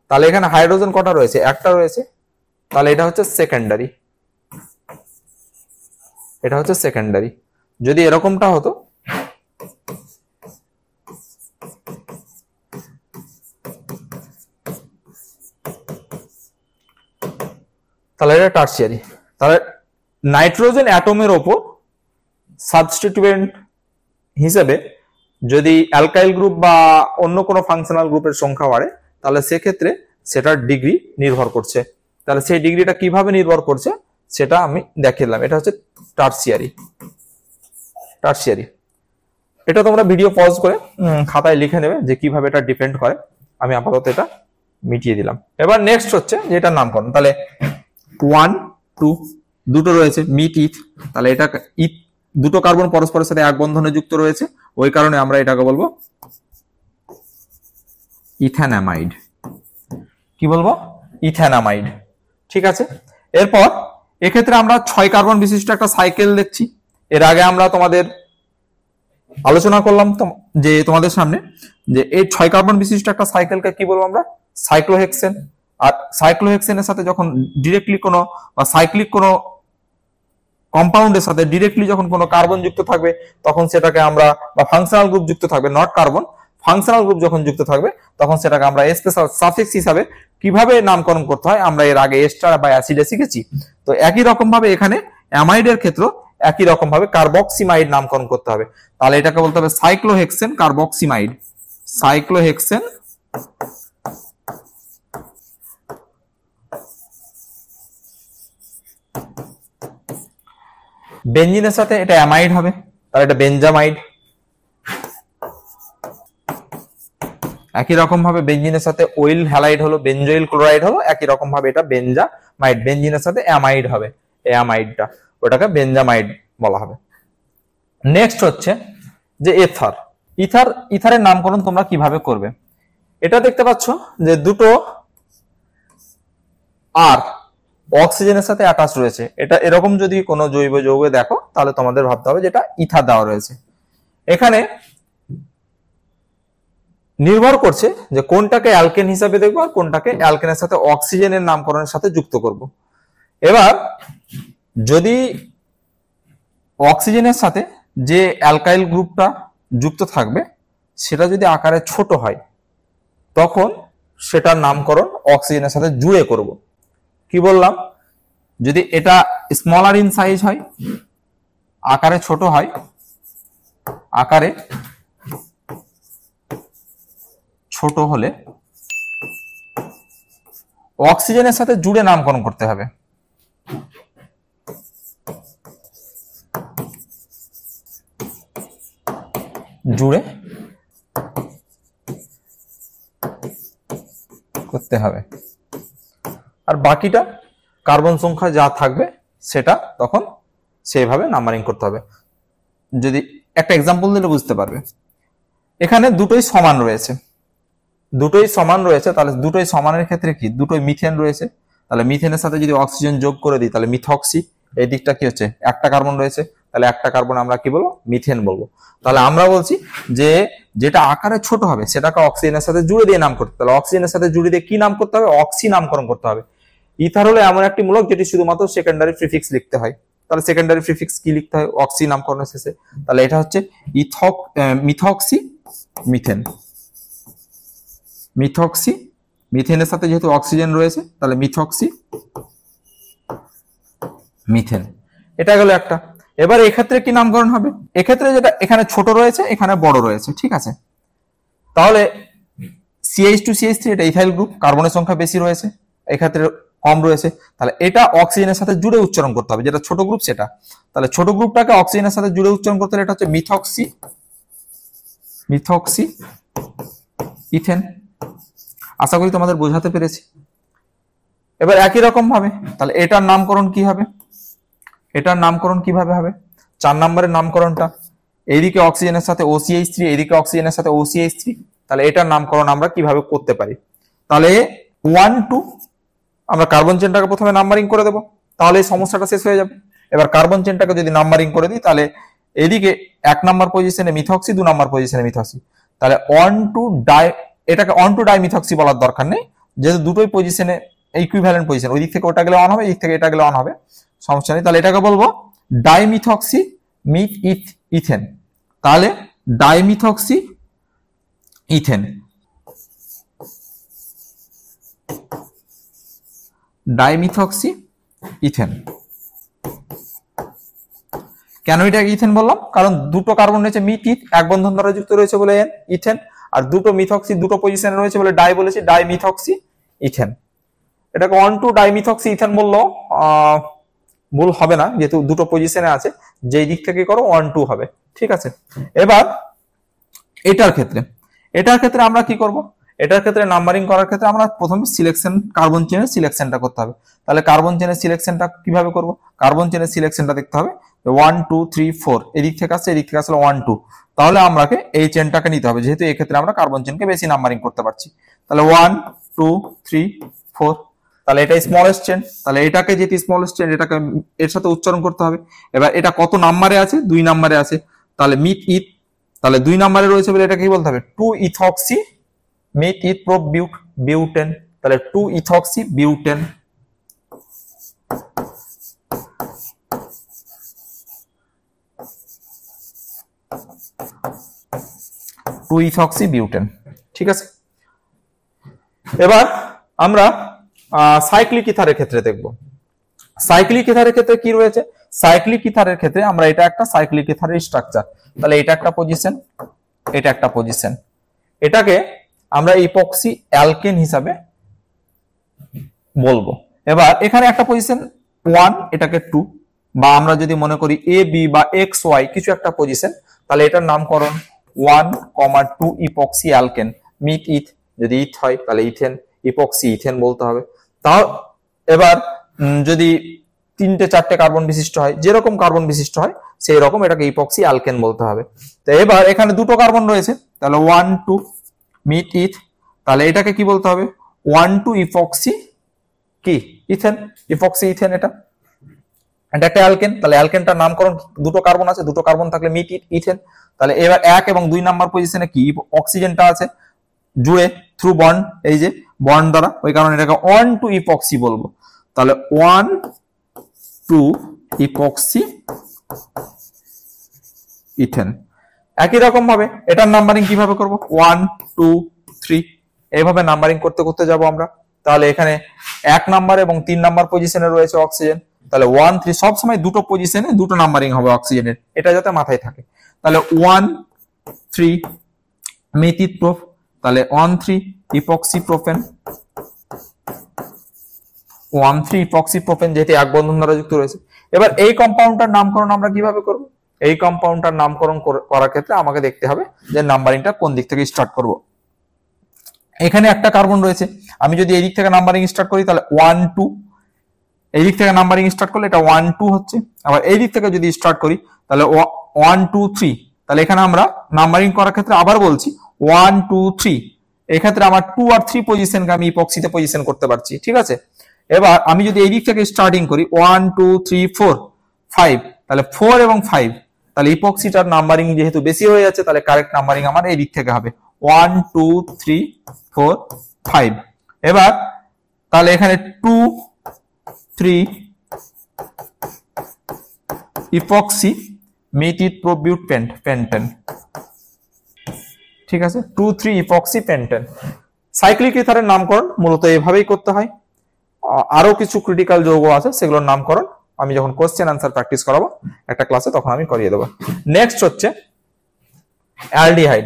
তাহলে এখানে হাইড্রোজেন কটা রয়েছে? একটা রয়েছে, তাহলে এটা হচ্ছে সেকেন্ডারি, এটা হচ্ছে সেকেন্ডারি। যদি এরকমটা হতো, তাহলে এটা টার্সিয়ারি। তাহলে নাইট্রোজেন অ্যাটমের ওপর সাবস্টিটিউয়েন্ট হিসেবে যদি অ্যালকাইল গ্রুপ বা অন্য কোনো ফাংশনাল গ্রুপের সংখ্যা বাড়ে, তাহলে সেক্ষেত্রে সেটার ডিগ্রি নির্ভর করছে। তাহলে সেই ডিগ্রিটা কিভাবে নির্ভর করছে সেটা আমি দেখিয়ে দিলাম। এটা হচ্ছে টার্সিয়ারি, টার্সিয়ারি। এটা তোমরা ভিডিও পজ করে খাতায় লিখে নেবে যে কিভাবে এটা ডিপেন্ড করে। আমি আপাতত এটা মিটিয়ে দিলাম। এবার নেক্সট হচ্ছে যে এটার নামকরণ। তাহলে 1 2 দুটো রয়েছে, মিট ইথ। তাহলে এটা ইথ, দুটো কার্বন পরস্পরের সাথে এক বন্ধনে যুক্ত রয়েছে, ওই কারণে আমরা এটাকে বলবো ইথানামাইড। কি বলবো? ইথানামাইড, ঠিক আছে। এরপর এক্ষেত্রে আমরা 6 কার্বন বিশিষ্ট একটা সাইকেল দেখছি। এর আগে আমরা তোমাদের আলোচনা করলাম যে তোমাদের সামনে যে এই 6 কার্বন বিশিষ্ট একটা সাইকেলকে কি বলবো আমরা? সাইক্লোহেক্সেন। আর সাইক্লোহেক্সেনের সাথে যখন ডিরেক্টলি কোনো বা সাইক্লিক কোনো কম্পাউন্ডের সাথে ডিরেক্টলি যখন কোনো কার্বন যুক্ত থাকবে, তখন সেটাকে আমরা, বা ফাংশনাল গ্রুপ যুক্ত থাকবে, নট কার্বন, ফাংশনাল গ্রুপ যখন যুক্ত থাকবে, তখন সেটাকে আমরা স্পেশাল সাফিক্স হিসাবে কিভাবে নামকরণ করতে হয় আমরা এর আগে এস্টার বা অ্যাসিডে শিখেছি। তো একই রকম ভাবে এখানে অ্যামাইডের ক্ষেত্রে একই রকম ভাবে কার্বক্সিমাইড নামকরণ করতে হবে। তাহলে এটাকে বলতে হবে সাইক্লোহেক্সেন কার্বক্সিমাইড, সাইক্লোহেক্সেন বেনজিনের সাথে এটা অ্যামাইড হবে, তাহলে এটা বেনজামাইড, একই রকম ভাবে বেঞ্জিনের সাথে ওইল হ্যালাইড হলো, বেঞ্জোইল ক্লোরাইড হলো, একই রকম ভাবে এটা বেঞ্জামাইড, বেঞ্জিনের সাথে অ্যামাইড হবে, অ্যামাইডটা ওটাকে বেঞ্জামাইড বলা হবে। নেক্সট হচ্ছে যে এথার। ইথারের নামকরণ তোমরা কিভাবে করবে? এটা দেখতে পাচ্ছ যে দুটো আর অক্সিজেনের সাথে অ্যাটাচ রয়েছে। এটা এরকম যদি কোনো জৈব যৌগে দেখো তাহলে তোমাদের ভাবতে হবে যেটা ইথার দেওয়া রয়েছে। এখানে নির্ভর করছে যে কোনটাকে অ্যালকেন হিসাবে দেখবো আর কোনটাকে অ্যালকেনের সাথে অক্সিজেনের নামকরণের সাথে যুক্ত করব। এবার যদি অক্সিজেনের সাথে যে অ্যালকাইল গ্রুপটা যুক্ত থাকবে সেটা যদি আকারে ছোট হয় তখন সেটার নামকরণ অক্সিজেনের সাথে জুড়ে করব। কি বললাম? যদি এটা স্মলার ইন সাইজ হয়, আকারে ছোট হয়, আকারে ছোট হলে অক্সিজেনের সাথে জুড়ে নামকরণ করতে হবে। জুড়ে করতে হবে, আর বাকিটা কার্বন সংখ্যা যা থাকবে সেটা তখন সেইভাবে নাম্বারিং করতে হবে। যদি একটা এক্সাম্পল দিলে বুঝতে পারবে। এখানে দুটোই সমান রয়েছে, তাহলে দুটোই সমানের ক্ষেত্রে কি? দুটোই মিথেন রয়েছে, তাহলে মিথেনের সাথে যদি অক্সিজেন যোগ করে দিই তাহলে মিথক্সি। এই দিকটা কি হচ্ছে? একটা কার্বন রয়েছে, তাহলে একটা কার্বন আমরা কি বলবো? মিথেন বলবো। তাহলে আমরা বলছি যে যেটা আকারে ছোট হবে সেটাকে অক্সিজেনের সাথে জুড়ে দিয়ে নাম করতে, তাহলে অক্সিজেনের সাথে জুড়ে দিয়ে কি নাম করতে হবে? অক্সি নামকরণ করতে হবে। ইথার হলো এমন একটি মূলক যেটি শুধুমাত্র সেকেন্ডারি প্রিফিক্স লিখতে হয়, তাহলে সেকেন্ডারি প্রিফিক্স কি লিখতে হয়? অক্সি নামকরণের শেষে। তাহলে এটা হচ্ছে মিথক্সি মিথেন। মিথক্সি মিথেনের সাথে যেহেতু অক্সিজেন রয়েছে তাহলে মিথক্সি মিথেন। এটা গেল একটা। এবার এক্ষেত্রে কি নামকরণ হবে? এক্ষেত্রে যেটা এখানে ছোট রয়েছে এখানে বড় রয়েছে, ঠিক আছে? তাহলে CH2CH3 এটা ইথাইল গ্রুপ, কার্বনের সংখ্যা বেশি রয়েছে, এক্ষেত্রে কম রয়েছে, তাহলে এটা অক্সিজেনের সাথে জুড়ে উচ্চারণ করতে হবে, যেটা ছোট গ্রুপ সেটা। তাহলে ছোট গ্রুপটাকে অক্সিজেনের সাথে জুড়ে উচ্চারণ করতে হলে এটা হচ্ছে মিথক্সি ইথেন। আশা করি তোমাদের বোঝাতে পেরেছি। এবার একই রকম ভাবে তাহলে এটার নামকরণ কি হবে? এটার নামকরণ কিভাবে হবে? 4 নম্বরের নামকরণটা, এইদিকে অক্সিজেনের সাথে OCH3, এইদিকে অক্সিজেনের সাথে OCH3, তাহলে এটার নামকরণ আমরা কিভাবে করতে পারি? তাহলে 1 2 আমরা কার্বন চেনটাকে প্রথমে নাম্বারিং করে দেবো, তাহলে এই সমস্যাটা শেষ হয়ে যাবে। এবার কার্বন চেনটাকে যদি নাম্বারিং করে দিই তাহলে এদিকে 1 নম্বর পজিশনে মিথক্সি, 2 নম্বর পজিশনে মিথক্সি, তাহলে 1 2 ডাই, এটাকে 1 2 ডাইমিথক্সি বলার দরকার নেই, যেহেতু দুটোই পজিশনে ইকুইভ্যালেন্ট পজিশন, ওই দিক থেকে ওটা গেলে অন হবে, এই দিক থেকে এটা গেলে অন হবে, সমস্যা নেই। তাহলে এটাকে বলবো ডাইমিথক্সি মিথ ইথেন। তাহলে ডাইমিথক্সি ইথেন, ডাইমিথক্সি ইথেন। কেন এটাকে ইথেন বললাম? কারণ দুটো কার্বন রয়েছে মিথ ইথ, এক বন্ধন দ্বারা যুক্ত রয়েছে বলে ইথেন, আর দুটো মিথক্সি দুটো পজিশনে রয়েছে বলে ডাই বলেছি, ডাইমিথক্সি ইথেন। এটাকে 1 2 ডাইমিথক্সি ইথেন বললো ভুল হবে না, যেহেতু দুটো পজিশনে আছে, যেই দিক থেকে করো 1 2 হবে, ঠিক আছে? এবার এটার ক্ষেত্রে আমরা কি করব? এটার ক্ষেত্রে নাম্বারিং করার ক্ষেত্রে আমরা প্রথমে সিলেকশন, কার্বন চেনের সিলেকশনটা করতে হবে। তাহলে কার্বন চেনের সিলেকশনটা কিভাবে করব? কার্বন চেনের সিলেকশনটা দেখতে হবে 1 2 3 4, এদিক থেকে আসছে, এদিক থেকে আসলে 1 2, তাহলে আমাকে এই চেনটাকে নিতে হবে, যেহেতু এই ক্ষেত্রে আমরা কার্বন চেনকে বেশি নাম্বারিং করতে পারছি। তাহলে 1 2 3 4, তাহলে এটা স্মলেস্ট চেন, তাহলে এটাকে যেহেতু স্মলেস্ট চেন এটাকে এর সাথে উচ্চারণ করতে হবে। এবার এটা কত নাম্বারে আছে? 2 নম্বরে আছে, তাহলে মিথ ইথ, তাহলে 2 নম্বরে রয়েছে বলে এটাকে কি বলতে হবে? 2 ইথক্সি মিথ ইথ প্রো বিউটেন, তাহলে 2 ইথক্সি বিউটেন। ঠিক আছে? এবার আমরা সাইক্লিক ইথারের ক্ষেত্রে দেখব। সাইক্লিক ইথারের ক্ষেত্রে কি রয়েছে? সাইক্লিক ইথারের ক্ষেত্রে আমরা এটা একটা সাইক্লিক ইথারের স্ট্রাকচার, তাহলে এটা একটা পজিশন, এটা একটা পজিশন, এটাকে আমরা ইপক্সি অ্যালকেন হিসাবে বলবো। এবার এখানে একটা পজিশন 1, এটাকে 2, বা আমরা যদি মনে করি এ বি বা এক্স ওয়াই কিছু একটা পজিশন, তাহলে এটার নামকরণ 1, 2 ইপক্সি অ্যালকেন, মিট ইথ, যদি ইথ হয় তাহলে ইথেন, ইপক্সি ইথেন বলতে হবে। তাও এবার যদি 3-4টে কার্বন বিশিষ্ট হয়, যেরকম কার্বন বিশিষ্ট হয় সেই রকম এটাকে ইপক্সি অ্যালকেন বলতে হবে। তো এবার এখানে 2টো কার্বন রয়েছে, তাহলে 1,2 মিট ইথ, তাহলে এটাকে কি বলতে হবে 1,2 ইপক্সি কি ইথেন, ইপক্সি ইথেন। এটা একটা অ্যালকেন, তাহলে অ্যালকেনটার নামকরণ, 2টো কার্বন আছে, 2টো কার্বন থাকলে মিট ইথেন। তাহলে এবার 1 এবং 2 নাম্বার পজিশনে কি অক্সিজেনটা আছে জুড়ে থ্রু বন্ড, এই যে বন্ড দ্বারা, ওই কারণে এটাকে 1,2 ইপক্সি বলবো। তাহলে 1,2 ইপক্সি ইথেন। একই রকম ভাবে এটার নাম্বারিং কিভাবে করব, 1 2 3 এইভাবে নাম্বারিং করতে করতে যাব আমরা। তাহলে এখানে 1 নাম্বার এবং 3 নাম্বার পজিশনে রয়েছে অক্সিজেন, তাহলে 1 3 সব সময় 2টো পজিশনে 2টো নাম্বারিং হবে অক্সিজেনের, এটা যাতে মাথায় থাকে। তাহলে 1 3 মেথিল প্রোপ, তাহলে 1 3 ইপক্সি প্রোপেন, 1 3 ইপক্সি প্রোপেন, যেহেতু এক বন্ধন দ্বারা যুক্ত রয়েছে। এবার এই কম্পাউন্ডটার নামকরণ আমরা কিভাবে করব, এই কম্পাউন্ডটার নামকরণ করার ক্ষেত্রে আমাকে দেখতে হবে যে নাম্বারিংটা কোন দিক থেকে স্টার্ট করব। এখানে একটা কার্বন রয়েছে, আমি যদি এই দিক থেকে নাম্বারিং স্টার্ট করি তাহলে 1 2, এই দিক থেকে নাম্বারিং স্টার্ট করলে এটা 1 2 হচ্ছে। আবার এই দিক থেকে যদি স্টার্ট করি তাহলে 1 2 3, তাহলে এখানে আমরা নাম্বারিং করার ক্ষেত্রে আবার বলছি 1 2 3, এই ক্ষেত্রে আমার 2 আর 3 পজিশনকে আমি ইপক্সিতে পজিশন করতে পারছি, ঠিক আছে। এবার আমি যদি এই দিক থেকে স্টার্টিং করি 1 2 3 4 5, তাহলে 4 এবং 5, তাহলে ইপক্সিটার নাম্বারিং যেহেতু বেশি হয়ে যাচ্ছে, তাহলে কারেক্ট নাম্বারিং আমার এই দিক থেকে হবে 1 2 3 4 5। এবার তাহলে এখানে 2 3 ইপক্সি মেথিল প্রোবিউট পেন্টেন, ঠিক আছে, 2 3 ইপক্সি পেন্টেন। সাইক্লিক ইথারের নামকরণ মূলত এভাবেই করতে হয়। আরো কিছু ক্রিটিক্যাল যৌগ আছে, সেগুলোর নামকরণ আমি যখন কোশ্চেন আনসার প্র্যাকটিস করাবো একটা ক্লাসে তখন আমি করিয়ে দেবো। নেক্সট হচ্ছে অ্যালডিহাইড,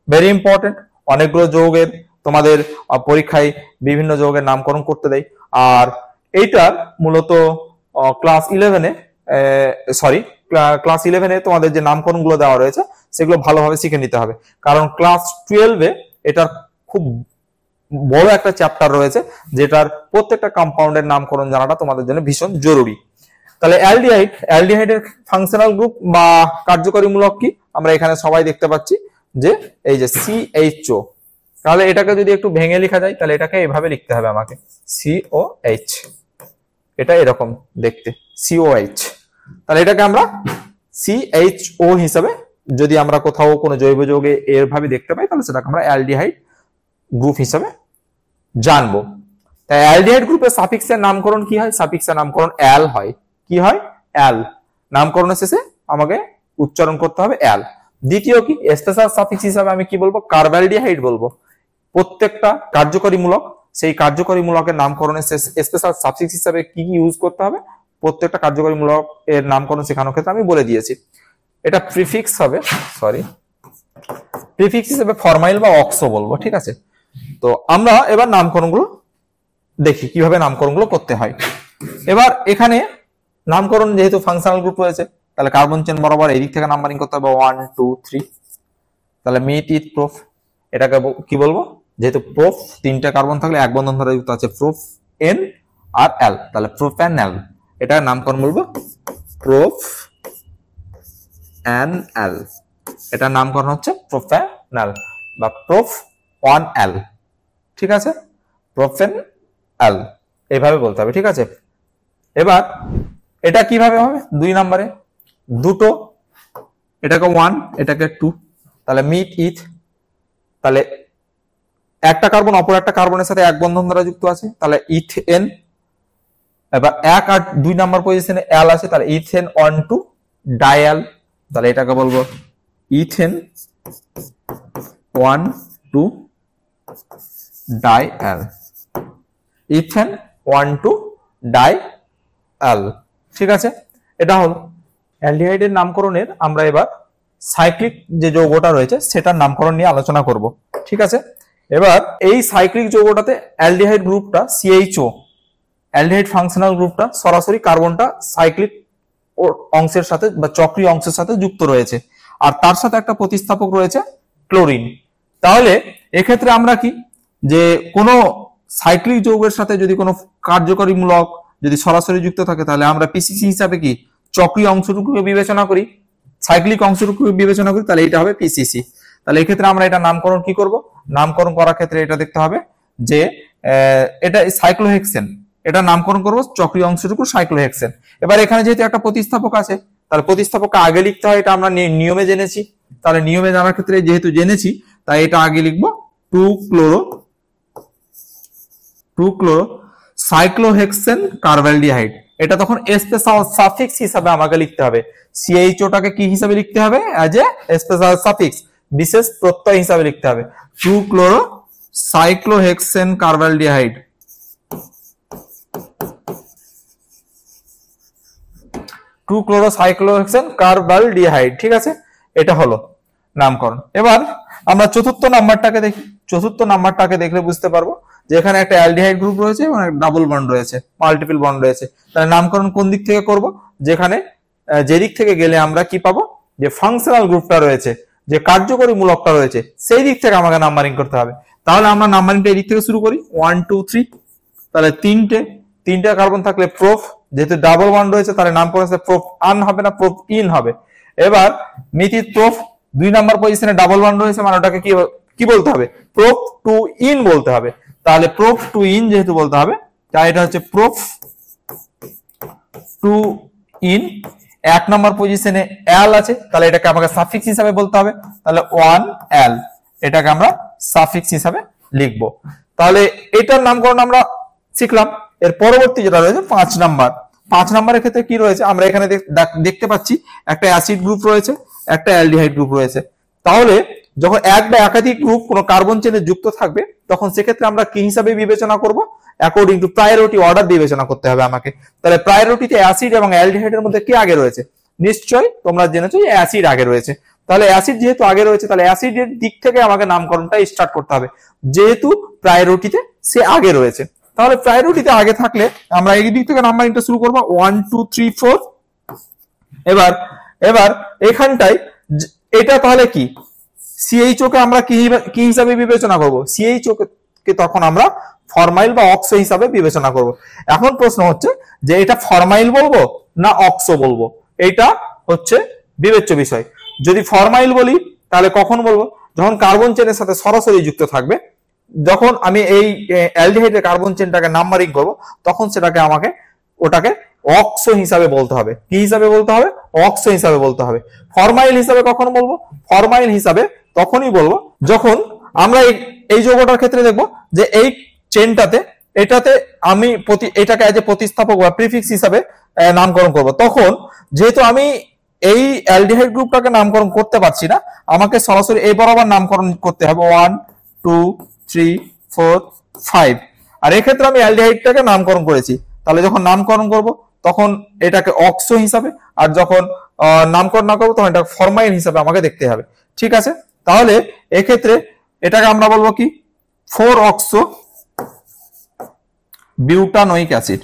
ভেরি ইম্পর্টেন্ট। অনেকগুলো যৌগের তোমাদের পরীক্ষায় বিভিন্ন যৌগের নামকরণ করতে দেয়, আর এইটার মূলত ক্লাস 11-এ তোমাদের যে নামকরণগুলো দেওয়া রয়েছে সেগুলো ভালোভাবে শিখে নিতে হবে, কারণ ক্লাস 12-এ এটার খুব বড় একটা চ্যাপ্টার রয়েছে, যেটার প্রত্যেকটা কম্পাউন্ডের নামকরণ জানাটা তোমাদের জন্য ভীষণ জরুরি। তাহলে অ্যালডিহাইডের ফাংশনাল গ্রুপ বা কার্যকরীমূলক কি আমরা এখানে সবাই দেখতে পাচ্ছি যে এই যে CHO, তাহলে এটাকে যদি একটু ভেঙে লেখা যায় তাহলে এটাকে এভাবে লিখতে হবে আমাকে COH, এটা এরকম দেখতে COH। তাহলে এটাকে আমরা CHO হিসাবে যদি আমরা কোথাও কোনো জৈব যৌগে এরভাবে দেখতে পাই তাহলে সেটাকে আমরা অ্যালডিহাইড গ্রুপ হিসাবে জানবো। তাই অ্যালডিহাইড গ্রুপের সাফিক্সের নামকরণ কি হয়, সাফিক্সের নামকরণ অ্যাল হয়। কি হয়, অ্যাল। নামকরণের শেষে আমাকে উচ্চারণ করতে হবে অ্যাল। দ্বিতীয় কি, স্পেশাল সাফিক্স হিসাবে আমি কি বলবো, কার্বালডিহাইড বলবো। প্রত্যেকটা কার্যকরীমূলক, সেই কার্যকরীমূলকের নামকরণের স্পেশাল সাফিক্স হিসাবে কি কি ইউজ করতে হবে, প্রত্যেকটা কার্যকরীমূলক এর নামকরণ শেখানোর ক্ষেত্রে আমি বলে দিয়েছি। এটা প্রিফিক্স হবে, প্রিফিক্স হিসেবে ফরমাইল বা অক্সো বলবো, ঠিক আছে। তো আমরা এবার নামকরণগুলো দেখি কিভাবে নামকরণগুলো করতে হয়। এবার এখানে নামকরণ যেহেতু ফাংশনাল গ্রুপ রয়েছে, তাহলে কার্বন চেন বরাবর এই দিক থেকে নাম্বারিং করতে হবে 1 2 3। তাহলে মিট ইথ প্রোফ, এটাকে কি বলবো, যেহেতু প্রোফ 3টে কার্বন থাকলে এক বন্ধন দ্বারা যুক্ত আছে প্রোফ এন আর এল, তাহলে প্রোপ্যানল, এটার নামকরণ বলবো প্রোফ-এন-এল, এটার নামকরণ হচ্ছে প্রোপ্যানল বা প্রোফ-1-এল, ঠিক আছে, প্রোপেন-এল এইভাবে বলতে হবে, ঠিক আছে। এবার এটা কিভাবে হবে, 2 নম্বরে দুটো, এটাকে 1 এটাকে 2, তাহলে মিট ইথ, তাহলে একটা কার্বন অপর একটা কার্বনের সাথে এক বন্ধন দ্বারা যুক্ত আছে, তাহলে ইথেন। এবার 1 আর 2 নাম্বার পজিশনে এল আছে, তাহলে ইথেন 1 2 ডায়াল, তাহলে এটাকে বলবো ইথেন 1 2 ডায়াল, ইথেন 1 2 ডায়াল, ঠিক আছে। এটা হলো অ্যালডিহাইডের নামকরণের। আমরা এবার সাইক্লিক যে যৌগটা রয়েছে সেটার নামকরণ নিয়ে আলোচনা করব, ঠিক আছে। এবার এই সাইক্লিক যৌগটাতে অ্যালডিহাইড গ্রুপটা CHO, অ্যালডিহাইড ফাংশনাল গ্রুপটা সরাসরি কার্বনটা সাইক্লিক অংশের সাথে বা চক্রীয় অংশের সাথে যুক্ত রয়েছে, আর তার সাথে একটা প্রতিস্থাপক রয়েছে ক্লোরিন। তাহলে এক্ষেত্রে আমরা কি যে কোনো সাইক্লিক যৌগের সাথে যদি কোনো কার্যকরীমূলক যদি সরাসরি যুক্ত থাকে তাহলে আমরা পিসিসি হিসাবে কি চক্রীয় অংশটুকুকে বিবেচনা করি, সাইক্লিক অংশটুকুকে বিবেচনা করি, তাহলে এটা হবে পিসিসি। তাহলে এক্ষেত্রে আমরা এটা নামকরণ কি করব, নামকরণ করার ক্ষেত্রে এটা দেখতে হবে যে এটা সাইক্লোহেক্সেন, এটা নামকরণ করব চক্রীয় অংশটুকু সাইক্লোহেক্সেন। এবার এখানে যেহেতু একটা প্রতিস্থাপক আছে তাহলে প্রতিস্থাপককে আগে লিখতে হয়, এটা আমরা নিয়মে জেনেছি। তাহলে নিয়মে জানার ক্ষেত্রে যেহেতু জেনেছি তাই এটা আগে লিখবো 2 ক্লোরো সাইক্লোহেক্সেন কার্বালডিহাইড। এটা তখন স্পেশাল সাফিক্স হিসাবে আমাকে লিখতে হবে, সিএইচওটাকে কি হিসাবে লিখতে হবে, অ্যাজ এ স্পেশাল সাফিক্স, বিশেষ প্রত্যয় হিসাবে লিখতে হবে 2 chloro cyclohexane carbaldehyde. 2 chloro cyclohexane carbaldehyde, ঠিক আছে, এটা হলো নামকরণ। এবার আমরা চতুর্থ নাম্বারটাকে দেখি। চতুর্থ নাম্বারটাকে দেখলে বুঝতে পারবো যে এখানে একটা অ্যালডিহাইড গ্রুপ রয়েছে এবং একটা ডাবল বন্ড রয়েছে, মাল্টিপল বন্ড রয়েছে। তাহলে নামকরণ কোন দিক থেকে করব, যেখানে যে দিক থেকে গেলে আমরা কি পাবো, যে ফাংশনাল গ্রুপটা রয়েছে, যে কার্যকরী মূলকটা রয়েছে, সেই দিক থেকে আমাকে নাম্বারিং করতে হবে। তাহলে আমরা নাম্বারিংটা এই দিক থেকে শুরু করি, 1 2 3। তাহলে তিনটে কার্বন থাকলে প্রোফ, যেহেতু ডাবল বন্ড রয়েছে তাহলে নামকরণ প্রোফ আন হবে না, প্রোফ ইন হবে। এবার মিথিল প্রোফ 2 নাম্বার পজিশনে ডাবল বন্ড রয়েছে, মানে ওটাকে কি বলতে হবে, প্রোফ টু ইন বলতে হবে। তাহলে প্রোফ টু ইন যেহেতু বলতে হবে, তাই এটা হচ্ছে প্রোফ টু ইন। 1 নাম্বার পজিশনে এল আছে, তাহলে এটাকে আমাকে সাফিক্স হিসাবে বলতে হবে, তাহলে 1 এল, এটাকে আমরা সাফিক্স হিসাবে লিখবো। তাহলে এটার নামকরণ আমরা শিখলাম। এর পরবর্তী যেটা রয়েছে 5 নাম্বার। 5 নাম্বারের ক্ষেত্রে কি রয়েছে, আমরা এখানে দেখতে পাচ্ছি একটা অ্যাসিড গ্রুপ রয়েছে, একটা অ্যালডিহাইড গ্রুপ রয়েছে। তাহলে যখন এক বা একাধিক গ্রুপ কোনো কার্বন চেনে যুক্ত থাকবে তখন সেক্ষেত্রে আমরা কি হিসাবে বিবেচনা করব, অ্যাকর্ডিং টু প্রায়োরিটি অর্ডার বিবেচনা করতে হবে আমাকে। তাহলে প্রায়োরিটিতে অ্যাসিড এবং অ্যালডিহাইডের মধ্যে কি আগে রয়েছে, নিশ্চয়ই তোমরা জেনেছো যে অ্যাসিড আগে রয়েছে। তাহলে অ্যাসিড যেহেতু আগে রয়েছে তাহলে অ্যাসিডের দিক থেকে আমাকে নামকরণটা স্টার্ট করতে হবে, যেহেতু প্রায়োরিটিতে সে আগে রয়েছে। তাহলে প্রায়োরিটিতে আগে থাকলে আমরা এই দিক থেকে নাম্বারিংটা শুরু করব 1 2 3 4। এবার এখানটায় এটা তাহলে কি, সিএইচও কে আমরা কি হিসাবে বিবেচনা করব, সিএইচও কে তখন আমরা ফরমাইল বা অক্সো হিসাবে বিবেচনা করব। এখন প্রশ্ন হচ্ছে যে এটা ফরমাইল বলবো না অক্সো বলবো, এটা হচ্ছে বিবেচ্য বিষয়। যদি ফরমাইল বলি তাহলে কখন বলবো, যখন কার্বন চেনের সাথে সরাসরি যুক্ত থাকবে। যখন আমি এই অ্যালডিহাইডের কার্বন চেনটাকে নাম্বারিং করব তখন ওটাকে অক্সো হিসাবে বলতে হবে। কি হিসাবে বলতে হবে, অক্সো হিসাবে বলতে হবে। ফরমাইল হিসাবে কখন বলবো, ফরমাইল হিসাবে তখনই বলবো যখন আমরা এই যৌগটার ক্ষেত্রে দেখবো যে এই চেনটাতে এটাতে আমি এটাকে এজ এ প্রতিস্থাপক বা প্রিফিক্স হিসাবে নামকরণ করব। তখন যেহেতু আমি এই অ্যালডিহাইড গ্রুপটাকে নামকরণ করতে পারছি না, আমাকে সরাসরি এই বরাবর নামকরণ করতে হবে 1 2 3 4 5। আর এক্ষেত্রে আমি অ্যালডিহাইডটাকে নামকরণ করেছি, তাহলে যখন নামকরণ করব তখন এটাকে অক্সো হিসাবে, আর যখন নামকরণ না করবো তখন এটা ফরমাইল হিসাবে আমাকে দেখতে হবে, ঠিক আছে। তাহলে এক্ষেত্রে এটাকে আমরা বলবো কি 4 অক্সো বিউটানোইক অ্যাসিড।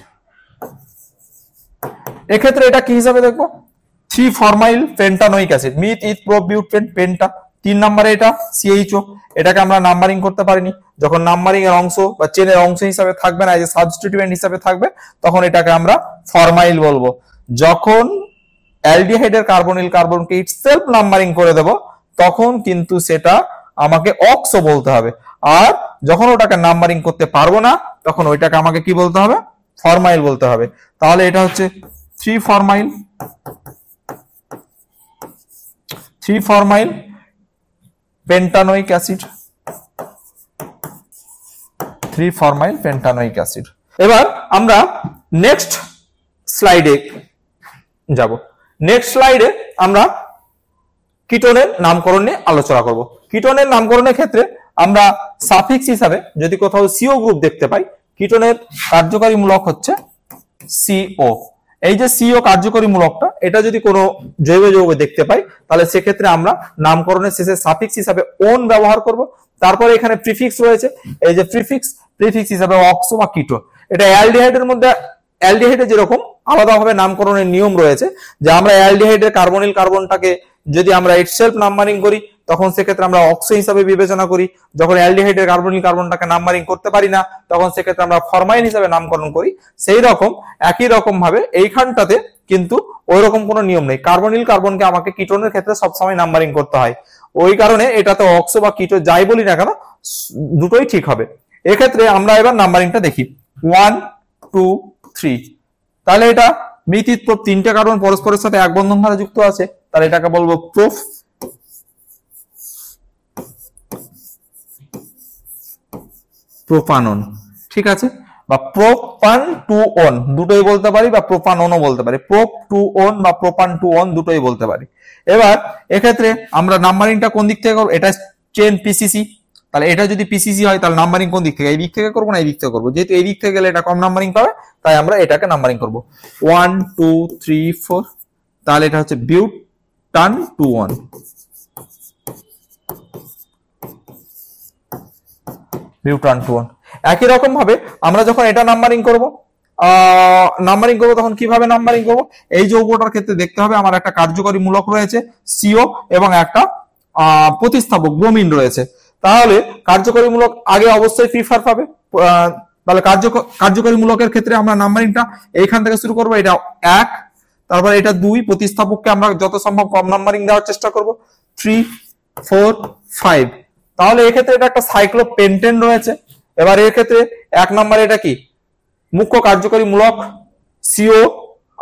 এক্ষেত্রে এটা কি হিসাবে দেখবো, 3 ফরমাইল পেন্টানোইক acid, myth eth prop বিউট penta. 3 নম্বরে এটা সিএইচও, এটাকে আমরা নাম্বারিং করতে পারিনি। যখন নাম্বারিং এর অংশ বা চেনের অংশ হিসাবে থাকবে না, এই যে সাবস্টিটিউয়েন্ট হিসাবে থাকবে, তখন এটাকে আমরা ফরমাইল বলবো। যখন অ্যালডিহাইডের কার্বনিল কার্বনকে ইটসেলফ নাম্বারিং করে দেব তখন কিন্তু সেটা আমাকে অক্সো বলতে হবে। আর যখন ওটাকে নাম্বারিং করতে পারবো না তখন ওইটাকে আমাকে কি বলতে হবে, ফরমাইল বলতে হবে। তাহলে এটা হচ্ছে 3 ফরমাইল পেন্টানোইক অ্যাসিড, 3 ফরমাইল পেন্টানোইক অ্যাসিড। এবার আমরা নেক্সট স্লাইডে যাব। নেক্সট স্লাইডে আমরা কিটোনের নামকরণ নিয়ে আলোচনা করব। কিটোনের নামকরণের ক্ষেত্রে আমরা সাফিক্স হিসাবে যদি কোথাও সিও গ্রুপ দেখতে পাই, কিটোনের কার্যকারী মূলক হচ্ছে সিও। এই যে সিও কার্যকরী মূলকটা, এটা যদি কোনো জৈব যৌগে দেখতে পাই তাহলে সেক্ষেত্রে আমরা নামকরণের শেষে সাফিক্স হিসাবে ওন ব্যবহার করব। তারপরে এখানে প্রিফিক্স রয়েছে, এই যে প্রিফিক্স হিসাবে অক্সো বা কিটো। এটা অ্যালডিহাইডের মধ্যে, অ্যালডিহাইডে যেরকম আলাদাভাবে নামকরণের নিয়ম রয়েছে যে আমরা অ্যালডিহাইডের কার্বনিল কার্বনটাকে যদি আমরা ইটসেলফ নাম্বারিং করি তখন সেক্ষেত্রে আমরা অক্সো হিসাবে বিবেচনা করি। যখন অ্যালডিহাইডের কার্বনিল কার্বনটাকে নাম্বারিং করতে পারি না, তখন সেক্ষেত্রে আমরা ফরমাইল হিসাবে নামকরণ করি। সেই রকম একই রকম ভাবে এইখানটাতে কিন্তু ওই রকম কোনো নিয়ম নেই, কার্বনিল কার্বনকে আমাকে কিটোনের ক্ষেত্রে সবসময় নাম্বারিং করতে হয়। ওই কারণে এটাতে অক্সো বা কিটো যাই বলি না কেন দুটোই ঠিক হবে। এক্ষেত্রে আমরা এবার নাম্বারিংটা দেখি 1 2 3। তাহলে এটা মিথিত প্রোপ, তিনটে কার্বন পরস্পরের সাথে এক বন্ধন দ্বারা যুক্ত আছে, তাহলে এটাকে বলবো প্রোপ প্রোপানন, ঠিক আছে, বা প্রোপান টু অন দুটোই বলতে পারি, বা প্রোপাননও বলতে পারি, প্রোপ টু অন বা প্রোপান টু অন দুটোই বলতে পারি। এবার এক্ষেত্রে আমরা নাম্বারিংটা কোন দিক থেকে করবো, এটা চেন পিসিসি, তাহলে এটা যদি পিসিসি হয় তাহলে নাম্বারিং কোন দিক থেকে, এই দিক থেকে করবো না এই দিক থেকে করবো, যেহেতু এই দিক থেকে গেলে এটা কম নাম্বারিং পাবে তাই আমরা এটাকে নাম্বারিং করবো 1 2 3 4। তাহলে এটা হচ্ছে butan two one, butan two one. একই রকম ভাবে আমরা যখন এটা নাম্বারিং করব তখন কিভাবে নাম্বারিং করব, এই যৌগটার ক্ষেত্রে দেখতে হবে আমার একটা কার্যকরী মূলক রয়েছে সিও এবং একটা প্রতিস্থাপক ব্রোমিন রয়েছে। তাহলে কার্যকরী মূলক আগে অবশ্যই প্রিফার পাবে। তাহলে কার্যকরী মূলকের ক্ষেত্রে আমরা নাম্বারিংটা এইখান থেকে শুরু করব, এটা 1, তারপর এটা 2, প্রতিস্থাপককে আমরা যত সম্ভব কম নাম্বারিং দেওয়ার চেষ্টা করব 3 4 5। তাহলে এক্ষেত্রে এটা একটা সাইক্লোপেন্টেন রয়েছে। এবার এর ক্ষেত্রে 1 নম্বরে এটা কি মুখ্য কার্যকরী মূলক সিও,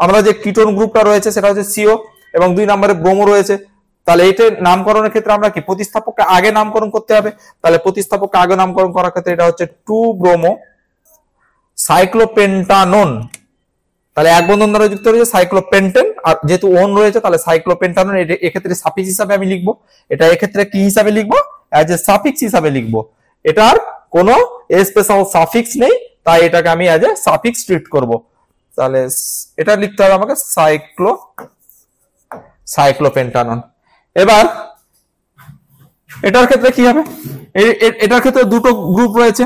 আমরা যে কিটোন গ্রুপটা রয়েছে সেটা হচ্ছে সিও, এবং 2 নম্বরে ব্রোমো রয়েছে। তাহলে এটা নামকরণের ক্ষেত্রে আমরা কি প্রতিস্থাপককে আগে নামকরণ করতে হবে, তাহলে প্রতিস্থাপককে আগে নামকরণ করার ক্ষেত্রে এটা হচ্ছে 2 ব্রোমো সাইক্লোপেন্টানন। তাহলে এক বন্ধন দ্বারা যুক্ত রয়েছে সাইক্লোপেন্টেন, আর যেহেতু ওন রয়েছে তাহলে সাইক্লোপেন্টানন এক্ষেত্রে সাফিক্স হিসাবে আমি লিখবো। এটা এক্ষেত্রে কি হিসাবে লিখবো, অ্যাজ এ সাফিক্স হিসাবে লিখবো। এটার কোনো স্পেশাল সাফিক্স নেই, তাই এটাকে আমি অ্যাজ এ সাফিক্স ট্রিট করব। তাহলে এটা লিখতে হবে আমাকে সাইক্লোপেন্টানন। এবার এটার ক্ষেত্রে কি হবে, এটার ক্ষেত্রে দুটো গ্রুপ রয়েছে,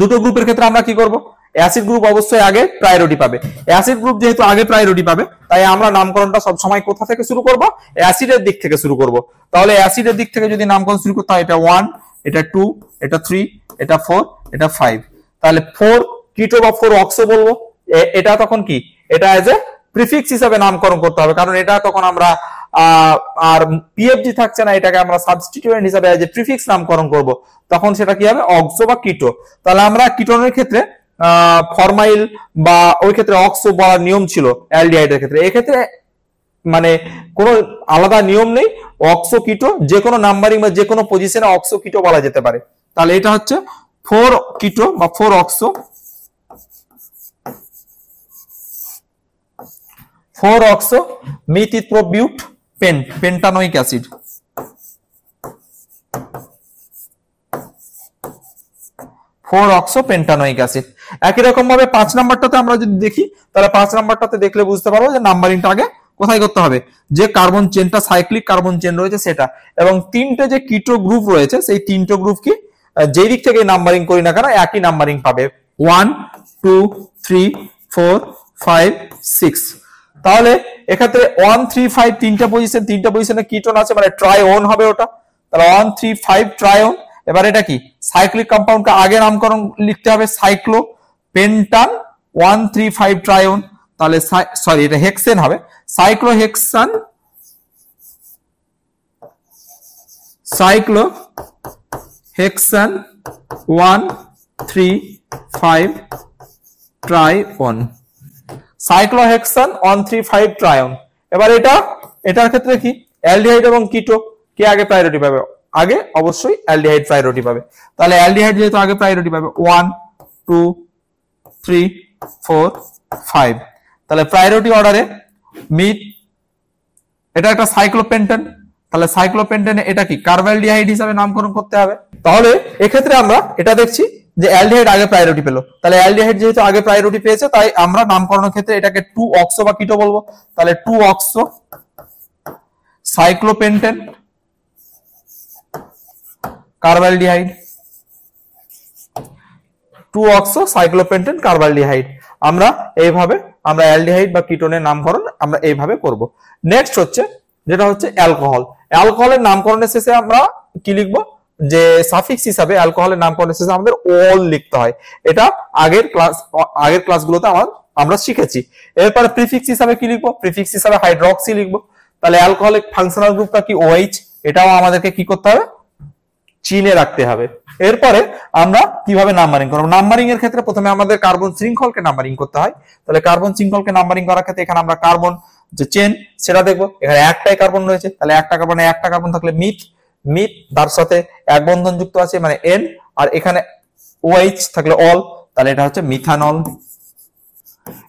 দুটো গ্রুপের ক্ষেত্রে আমরা কি করব, অ্যাসিড গ্রুপ অবশ্যই আগে প্রায়োরিটি পাবে। অ্যাসিড গ্রুপ যেহেতু আগে প্রায়োরিটি পাবে তাই আমরা নামকরণটা সব সময় কোথা থেকে শুরু করব, অ্যাসিডের দিক থেকে শুরু করব। তাহলে অ্যাসিডের দিক থেকে যদি নামকরণ শুরু করতে হয়, এটা 1, এটা 2, এটা 3, এটা 4, এটা 5। তাহলে 4 কিটো বা 4 অক্সো বলবো। এটা তখন কি, এটা এজ এ প্রিফিক্স হিসাবে নামকরণ করতে হবে, কারণ এটা তখন আমরা আর পিএফজি থাকছে না, এটাকে আমরা সাবস্টিটিউয়েন্ট হিসাবে এজ এ প্রিফিক্স নামকরণ করব। তখন সেটা কি হবে, অক্সো বা কিটো। তাহলে আমরা কিটোনের ক্ষেত্রে ফরমাইল বা ওই ক্ষেত্রে অক্সো বলার নিয়ম ছিল অ্যালডিহাইডের ক্ষেত্রে, এক্ষেত্রে মানে কোনো আলাদা নিয়ম নেই, অক্সো কিটো যে কোনো নাম্বারিং বা যে কোনো পজিশনে অক্সো কিটো বলা যেতে পারে। তাহলে এটা হচ্ছে 4 কিটো বা 4 অক্সো, 4 অক্সো মিথিপ্রোবিউট pentanoic acid. 4 oxo pentanoic acid. একই রকম ভাবে 5 নাম্বারটাতে আমরা যদি দেখি, তাহলে 5 নাম্বারটাতে দেখলে বুঝতে পারবো যে নাম্বারিংটা আগে কোথায় করতে হবে, যে কার্বন চেনটা সাইক্লিক কার্বন চেন রয়েছে সেটা, এবং তিনটে যে কিটো গ্রুপ রয়েছে সেই তিনটে গ্রুপ কি যেই দিক থেকে নাম্বারিং করি না কেন একই নাম্বারিং পাবে 1 2 3 4 5 6। তাহলে এক্ষেত্রে 1 3 5 তিনটা পজিশনে কিটোন আছে, মানে ট্রাইওন হবে ওটা। তাহলে 1 3 5 ট্রাইওন। এবার এটা কি সাইক্লিক কম্পাউন্ডকে আগে নামকরণ লিখতে হবে সাইক্লো পেন্টান 1 3 5 ট্রাইওন। তাহলে সরি এটা হেক্সেন হবে, সাইক্লোহেক্সান 1 3 5 ট্রাইওন, সাইক্লোহেক্সান 1 3 5 ট্রাইওন। এবার এটার ক্ষেত্রে কি অ্যালডিহাইড এবং কিটো কে আগে প্রায়োরিটি পাবে, আগে অবশ্যই অ্যালডিহাইড প্রায়োরিটি পাবে। তাহলে অ্যালডিহাইড যেহেতু আগে প্রায়োরিটি পাবে 1 2 3 4 5। তাহলে প্রায়োরিটি অর্ডারে মিথ, এটা একটা সাইক্লোপেন্টেন, তাহলে সাইক্লোপেন্টেনে এটা কি কার্বলডিহাইড হিসাবে নামকরণ করতে হবে। তাহলে এক্ষেত্রে আমরা এটা দেখছি যে অ্যালডিহাইড আগে প্রায়োরিটি পেল, তাহলে অ্যালডিহাইড যেহেতু আগে প্রায়োরিটি পেয়েছে তাই আমরা নামকরণের ক্ষেত্রে এটাকে 2 অক্সো বা কিটো বলবো। তাহলে 2 অক্সো সাইক্লোপেন্টেন কার্বলডিহাইড, 2 অক্সো সাইক্লোপেন্টেন কার্বলডিহাইড। আমরা এইভাবে আমরা অ্যালডিহাইড বা কিটোনের নামকরণ আমরা এইভাবে করব। নেক্সট হচ্ছে যেটা হচ্ছে অ্যালকোহল। অ্যালকোহলের নামকরণের শেষে আমরা কি লিখবো, যে সাফিক্স হিসাবে অ্যালকোহলের নামকরণের শেষে আমাদের অল লিখতে হয়। এটা আগের ক্লাসগুলোতে আমরা শিখেছি। এরপরে প্রিফিক্স হিসাবে কি লিখবো, প্রিফিক্স হিসাবে হাইড্রক্সি লিখবো। তাহলে অ্যালকোহলিক ফাংশনাল গ্রুপটা কি OH, এটাও আমাদেরকে কি করতে হবে, চিনে রাখতে হবে। এরপরে আমরা কিভাবে নাম্বারিং করবো, নাম্বারিং এর ক্ষেত্রে প্রথমে আমাদের কার্বন শৃঙ্খলকে নাম্বারিং করতে হয়। তাহলে কার্বন শৃঙ্খলকে নাম্বারিং করার ক্ষেত্রে এখানে আমরা কার্বন যে চেন সেটা দেখবো। এখানে একটাই কার্বন রয়েছে, তাহলে একটা কার্বন থাকলে মিথ তার সাথে এক বন্ধন যুক্ত আছে মানে N, আর এখানে OH থাকলে অল, তাহলে এটা হচ্ছে মিথানল।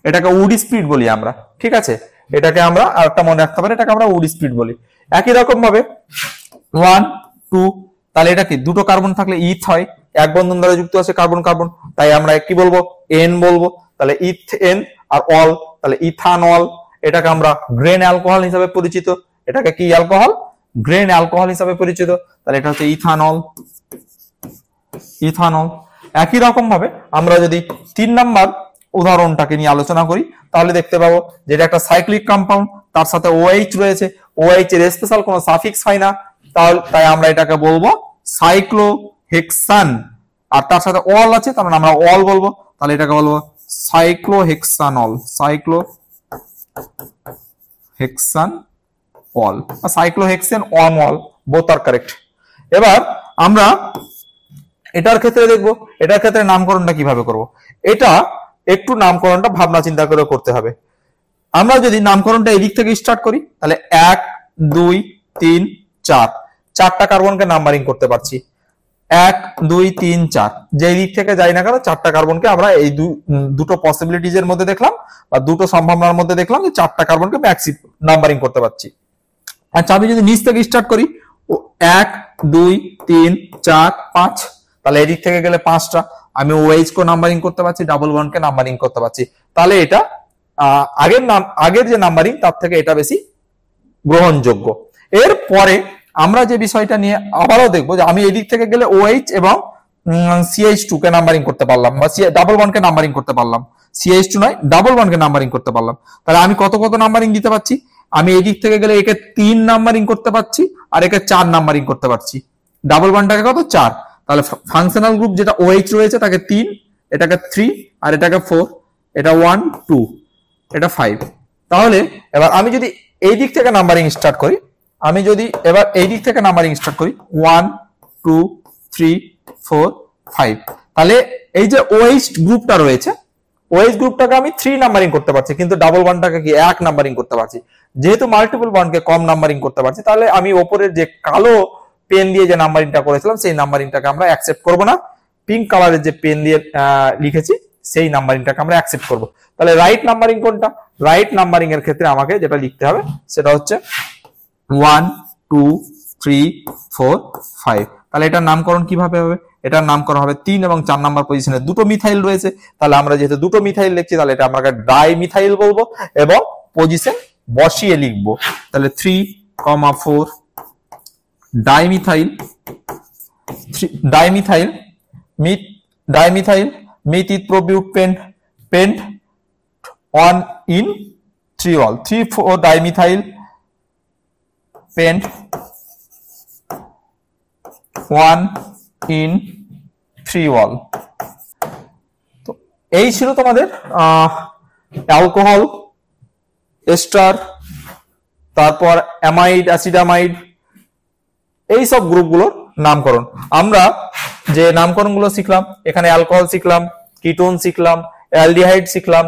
এটাকে উড স্পিড বলি আমরা, ঠিক আছে। এটাকে আমরা আরেকটা মনে রাখতে পারি, এটাকে আমরা উড স্পিড বলি। একই রকম ভাবে 1 2, তাহলে এটা কি দুটো কার্বন থাকলে ইথ হয়, এক বন্ধন দ্বারা যুক্ত আছে কার্বন, তাই আমরা কি বলবো, N বলবো। তাহলে ইথেন আর অল, তাহলে ইথানল। এটাকে আমরা গ্রেন অ্যালকোহল হিসাবে পরিচিত, এটাকে কি অ্যালকোহল, গ্রেন অ্যালকোহল হিসাবে পরিচিত, তাহলে এটা হচ্ছে ইথানল। একই রকম ভাবে আমরা যদি 3 নাম্বার উদাহরণটাকে নিয়ে আলোচনা করি, তাহলে দেখতে পাবো যে এটা একটা সাইক্লিক কম্পাউন্ড, তার সাথে OH রয়েছে, OH এর স্পেশাল কোনো সাফিক্স হয় না, তাই আমরা এটাকে বলবো সাইক্লোহেক্সান। আর তার সাথে অল আছে, তার মানে আমরা অল বলবো, তাহলে এটাকে বলবো সাইক্লোহেক্সানল, অল বা cyclohexane one ol, both are correct. এবার আমরা এটার ক্ষেত্রে দেখবো, এটার ক্ষেত্রে নামকরণটা কিভাবে করব। এটা একটু নামকরণটা ভাবনা চিন্তা করে করতে হবে। আমরা যদি নামকরণটা এদিক থেকে স্টার্ট করি, তাহলে 1 2 3 4, 4টা কার্বনকে নাম্বারিং করতে পারছি। 1 2 3 4, যে দিক থেকে যাই না কেন 4টা কার্বনকে আমরা এই দুটো পসিবিলিটিজ এর মধ্যে দেখলাম, বা দুটো সম্ভাবনার মধ্যে দেখলাম যে 4টা কার্বনকে ম্যাক্সি নাম্বারিং করতে পারছি। আচ্ছা, আমি যদি নিচ থেকে স্টার্ট করি, 1 2 3 4 5, তাহলে এদিক থেকে গেলে 5টা আমি OH কে নাম্বারিং করতে পারছি, ডাবল বন্ড কে নাম্বারিং করতে পারছি। তাহলে এটা আগের যে নাম্বারিং তার থেকে এটা বেশি গ্রহণযোগ্য। এরপরে আমরা যে বিষয়টা নিয়ে আবারও দেখবো, যে আমি এদিক থেকে গেলে OH এবং CH2 কে নাম্বারিং করতে পারলাম, বা ডাবল বন্ড কে নাম্বারিং করতে পারলাম, CH2 নয় ডাবল বন্ড কে নাম্বারিং করতে পারলাম। তাহলে আমি কত নাম্বারিং দিতে পারছি, আমি এদিক থেকে গেলে একে 3 নাম্বারিং করতে পারছি, আর একে 4 নাম্বারিং করতে পারছি। ডাবল বন্ডটাকে কত, 4। তাহলে ফাংশনাল গ্রুপ যেটা OH রয়েছে তাকে 3, এটাকে 3, আর এটাকে 4, এটা 1 2, এটা 5। তাহলে এবার আমি যদি এই দিক থেকে নাম্বারিং স্টার্ট করি, 1 2 3 4 5, তাহলে এই যে OH গ্রুপটা রয়েছে, OH গ্রুপটাকে আমি 3 নাম্বারিং করতে পারছি, কিন্তু ডাবল বন্ডটাকে কি 1 নাম্বারিং করতে পারছি। যেহেতু মাল্টিপল বন্ডকে কম নাম্বারিং করতে পারছি, তাহলে আমি ওপরের যে কালো পেন দিয়ে যে নাম্বারিংটা করেছিলাম সেই নাম্বারিংটাকে আমরা অ্যাকসেপ্ট করব না, পিঙ্ক কালারের যে পেন দিয়ে লিখেছি সেই নাম্বারিংটাকে আমরা অ্যাকসেপ্ট করব। তাহলে রাইট নাম্বারিং কোনটা, রাইট নাম্বারিং এর ক্ষেত্রে আমাকে যেটা লিখতে হবে সেটা হচ্ছে 1 2 3 4 5। তাহলে এটার নামকরণ কিভাবে হবে, এটার নামকরণ হবে 3 এবং 4 নাম্বার পজিশনে দুটো মিথাইল রয়েছে, তাহলে আমরা যেহেতু দুটো মিথাইল লিখছি, তাহলে এটা আমরা ডাই মিথাইল বলবো এবং পজিশন বসিয়ে লিখবো। তাহলে 3 4 ডাইমিথাইল মিথিপ্রোবিউট pent 1 in 3-ol, 3-4 dimethyl pent 1 in 3-ol। তো এই ছিল তোমাদের অ্যালকোহল, এস্টার, তারপর অ্যামাইড, অ্যাসিডামাইড, এই সব গ্রুপগুলোর নামকরণ। আমরা যে নামকরণগুলো শিখলাম, এখানে অ্যালকোহল শিখলাম, কিটোন শিখলাম, অ্যালডিহাইড শিখলাম,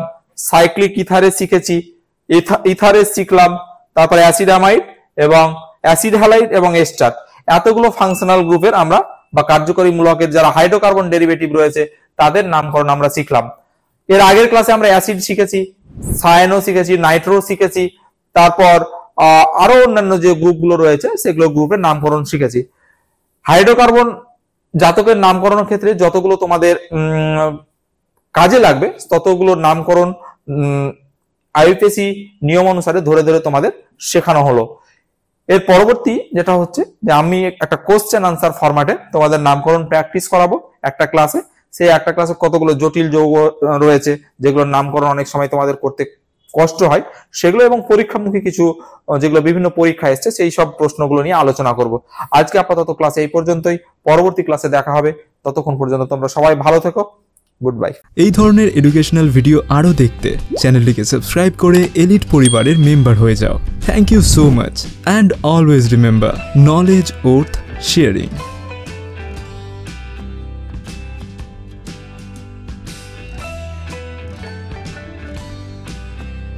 সাইক্লিক ইথারেজ শিখেছি, ইথারেজ শিখলাম, তারপরে অ্যাসিডামাইড এবং অ্যাসিড হ্যালাইড এবং এস্টার, এতগুলো ফাংশনাল গ্রুপের আমরা বা কার্যকরী মূলকের যারা হাইড্রোকার্বন ডেরিভেটিভ রয়েছে তাদের নামকরণ আমরা শিখলাম। এর আগের ক্লাসে আমরা অ্যাসিড শিখেছি, সায়ানো শিখেছি, নাইট্রো শিখেছি, তারপর আরো অন্যান্য যে গ্রুপগুলো রয়েছে সেগুলো গ্রুপের নামকরণ শিখেছি। হাইড্রোকার্বন জাতকের নামকরণের ক্ষেত্রে যতগুলো তোমাদের কাজে লাগবে ততগুলোর নামকরণ আইউপিএসসি নিয়ম অনুসারে ধরে ধরে তোমাদের শেখানো হলো। এর পরবর্তী যেটা হচ্ছে যে আমি একটা কোশ্চেন আনসার ফরম্যাটে তোমাদের নামকরণ প্র্যাকটিস করাবো একটা ক্লাসে। সেই একটা ক্লাসে কতগুলো জটিল যৌগ রয়েছে যেগুলোর নামকরণ অনেক সময় তোমাদের করতে কষ্ট হয় সেগুলো এবং পরীক্ষামুখী কিছু যেগুলো বিভিন্ন পরীক্ষা এসছে সেই সব প্রশ্নগুলো নিয়ে আলোচনা করব। আজকে আপাতত ক্লাসে এই পর্যন্তই, পরবর্তী ক্লাসে দেখা হবে। ততক্ষণ পর্যন্ত তোমরা সবাই ভালো থেকো, গুড বাই। এই ধরনের এডুকেশনাল ভিডিও আরও দেখতে চ্যানেলটিকে সাবস্ক্রাইব করে এলিট পরিবারের মেম্বার হয়ে যাও। Thank you so much and always remember, knowledge worth sharing.